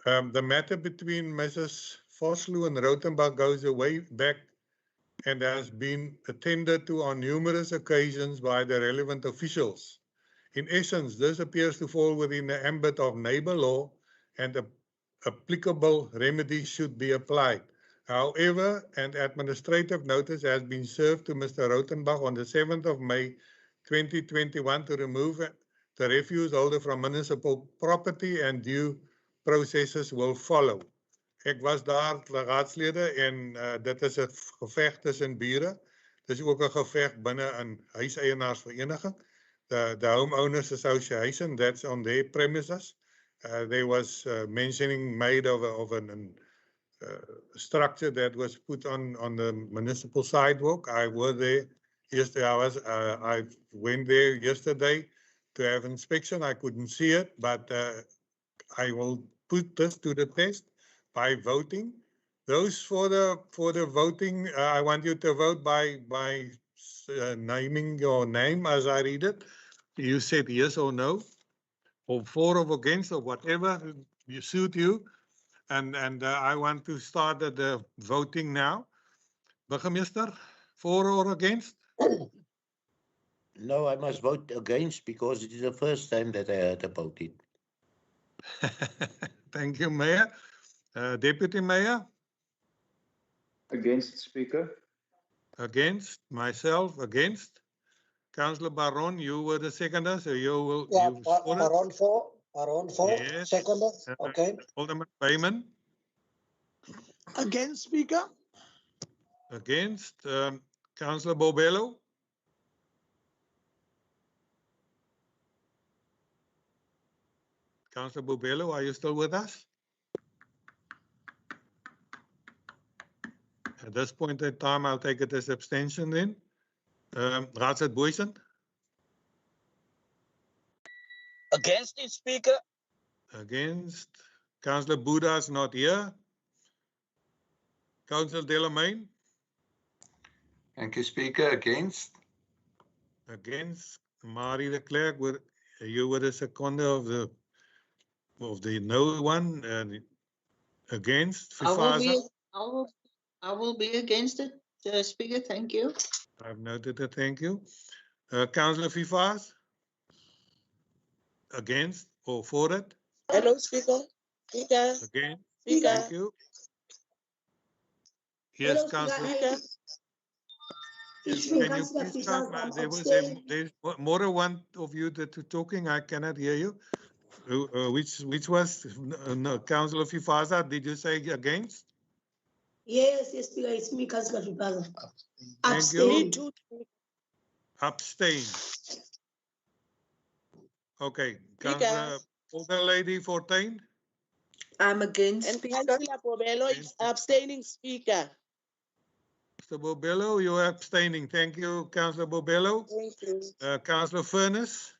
Speaker 1: The matter between Mrs. Vosloo and Rautenbach goes way back and has been attended to on numerous occasions by the relevant officials. In essence, this appears to fall within the ambit of neighbour law and applicable remedies should be applied. However, an administrative notice has been served to Mr. Rautenbach on the 7th of May 2021 to remove the refuse holder from municipal property and due processes will follow. Ek was daar, raadslede, en dit is 'n geveg tussen bure. Dis ook 'n geveg binne 'n huiseienaarsvereniging. The Homeowners Association, that's on their premises. There was mentioning made of a structure that was put on the municipal sidewalk. I was there yesterday. I went there yesterday to have inspection. I couldn't see it, but I will put this to the test by voting. Those for the voting, I want you to vote by naming your name as I read it. You said yes or no, or for or against or whatever you suit you. And I want to start the voting now. Burgemeester, for or against?
Speaker 9: No, I must vote against because it is the first time that I heard about it.
Speaker 1: Thank you, Mayor. Deputy Mayor?
Speaker 18: Against, Speaker.
Speaker 1: Against. Myself, against. Councillor Baron, you were the seconder, so you will.
Speaker 15: Yeah,
Speaker 1: You support it?
Speaker 15: around four,
Speaker 1: Yes.
Speaker 15: second, okay.
Speaker 1: Alderman Bayman?
Speaker 6: Against, Speaker.
Speaker 1: Against. Councillor Bobello? Councillor Bobello, are you still with us? At this point in time, I'll take it as abstention then. Raadslid Boysen?
Speaker 2: Against it, Speaker.
Speaker 1: Against. Councillor Buddha is not here. Councillor Delamain?
Speaker 7: Thank you, Speaker. Against?
Speaker 1: Against. Marie de Klerk, you were the seconder of the no one. Against. Fifasa?
Speaker 19: I will be against it, Speaker. Thank you.
Speaker 1: I've noted it. Thank you. Councillor Fifas? Against or for it?
Speaker 13: Hello, Speaker. Speaker.
Speaker 1: Against.
Speaker 13: Speaker.
Speaker 1: Thank you. Yes,
Speaker 13: Hello,
Speaker 1: Councillor.
Speaker 13: Speaker.
Speaker 1: Can you please come? There's more than one of you that are talking. I cannot hear you. Which was no, Councillor Fifasa? Did you say against?
Speaker 20: Yes, Speaker, it's me, Councillor Fifasa.
Speaker 1: Thank you.
Speaker 20: Abstain.
Speaker 1: Abstain. Okay, Councillor Older Lady Fortuin?
Speaker 4: I'm against.
Speaker 13: And Councillor Bobello is abstaining, Speaker.
Speaker 1: Mr. Bobello, you are abstaining. Thank you, Councillor Bobello.
Speaker 13: Thank you.
Speaker 1: Councillor Furness?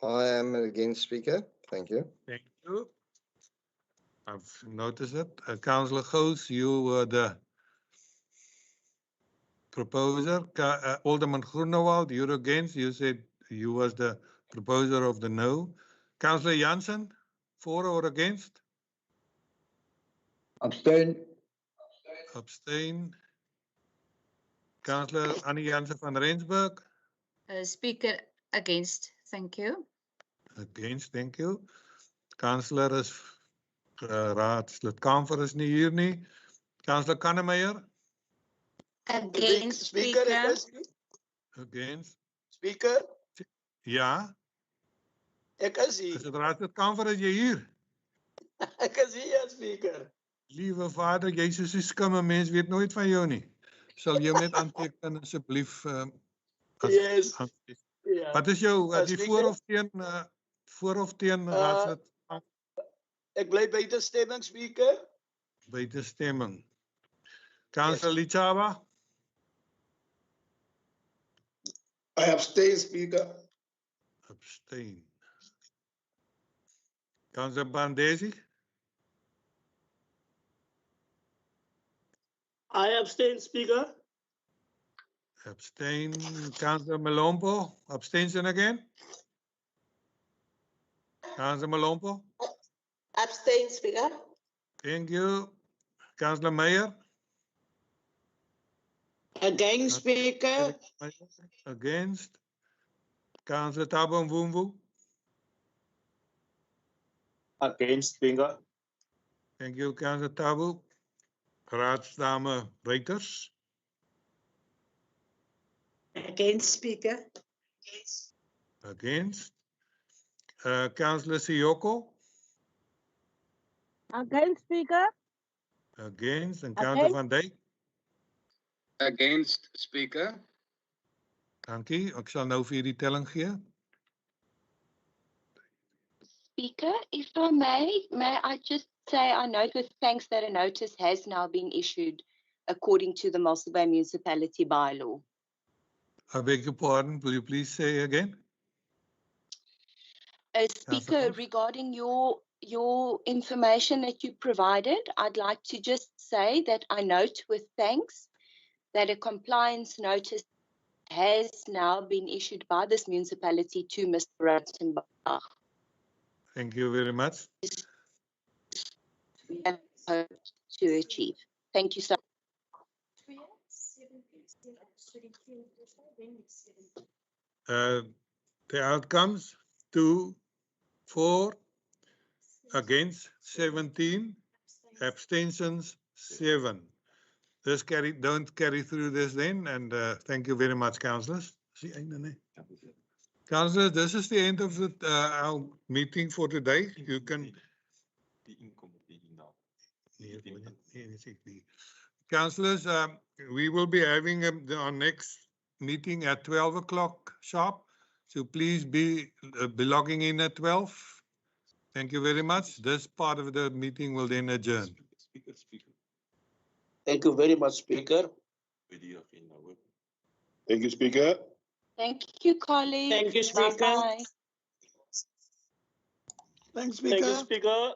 Speaker 10: I am against, Speaker. Thank you.
Speaker 1: Thank you. I've noticed it. Councillor Goos, you were the proposer. Alderman Groenewald, you're against. You said you was the proposer of the no. Councillor Jansen, for or against?
Speaker 18: Abstain.
Speaker 1: Abstain. Councillor Annie Jansen van Rensburg?
Speaker 16: Speaker, against. Thank you.
Speaker 1: Against, thank you. Councillor is raadslid Kamfer is nie hier nie. Councillor Kannemeyer?
Speaker 16: Against,
Speaker 2: Speaker.
Speaker 1: Against.
Speaker 2: Speaker.
Speaker 1: Ja.
Speaker 2: Ek is hier.
Speaker 1: Is het raadslid Kamfer, is jy hier?
Speaker 2: Ek is hier, Speaker.
Speaker 1: Liewe vader, jy is soos 'n skimme, mens weet nooit van jou nie. Sal jy net aanteken asseblief?
Speaker 2: Yes. Ja.
Speaker 1: Wat is jou die voor of teen raadslid?
Speaker 2: Ek bly buite stemming, Speaker.
Speaker 1: Buite stemming. Councillor Lichaba?
Speaker 6: I abstain, Speaker.
Speaker 1: Abstain. Councillor Bandesi?
Speaker 6: I abstain, Speaker.
Speaker 1: Abstain. Councillor Malompo? Abstention again? Councillor Malompo?
Speaker 13: Abstain, Speaker.
Speaker 1: Thank you. Councillor Meyer?
Speaker 2: Against, Speaker.
Speaker 1: Against. Councillor Thabo Mvumvu?
Speaker 3: Against, Speaker.
Speaker 1: Thank you, Councillor Thabo. Raadsdame Reuters?
Speaker 20: Against, Speaker.
Speaker 1: Against. Councillor Siyoko?
Speaker 13: Against, Speaker.
Speaker 1: Against. And Councillor Van Dijk?
Speaker 5: Against, Speaker.
Speaker 1: Dankie. Ek sal nou vir die telling gee.
Speaker 14: Speaker, if I may I just say I note with thanks that a notice has now been issued according to the Mussel Municipality bylaw.
Speaker 1: I beg your pardon. Will you please say again?
Speaker 14: Speaker, regarding your information that you provided, I'd like to just say that I note with thanks that a compliance notice has now been issued by this municipality to Mr. Rottenbach.
Speaker 1: Thank you very much.
Speaker 14: To achieve. Thank you so much.
Speaker 1: The outcomes 2, 4, against 17, abstentions 7. This don't carry through this then, and thank you very much, councillors. Councillors, this is the end of our meeting for today. You can. Councillors, we will be having our next meeting at 12 o'clock sharp. So please be logging in at 12. Thank you very much. This part of the meeting will then adjourn.
Speaker 6: Thank you very much, Speaker.
Speaker 11: Thank you, Speaker.
Speaker 14: Thank you, colleagues.
Speaker 2: Thank you, Speaker.
Speaker 14: Bye-bye.
Speaker 6: Thanks,
Speaker 2: Thank you,
Speaker 6: Speaker.
Speaker 2: Speaker.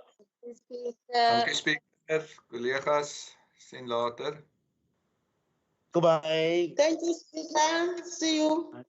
Speaker 7: Dankie Speaker, collega's, sien later.
Speaker 9: Goodbye.
Speaker 2: Thank you, Speaker. See you.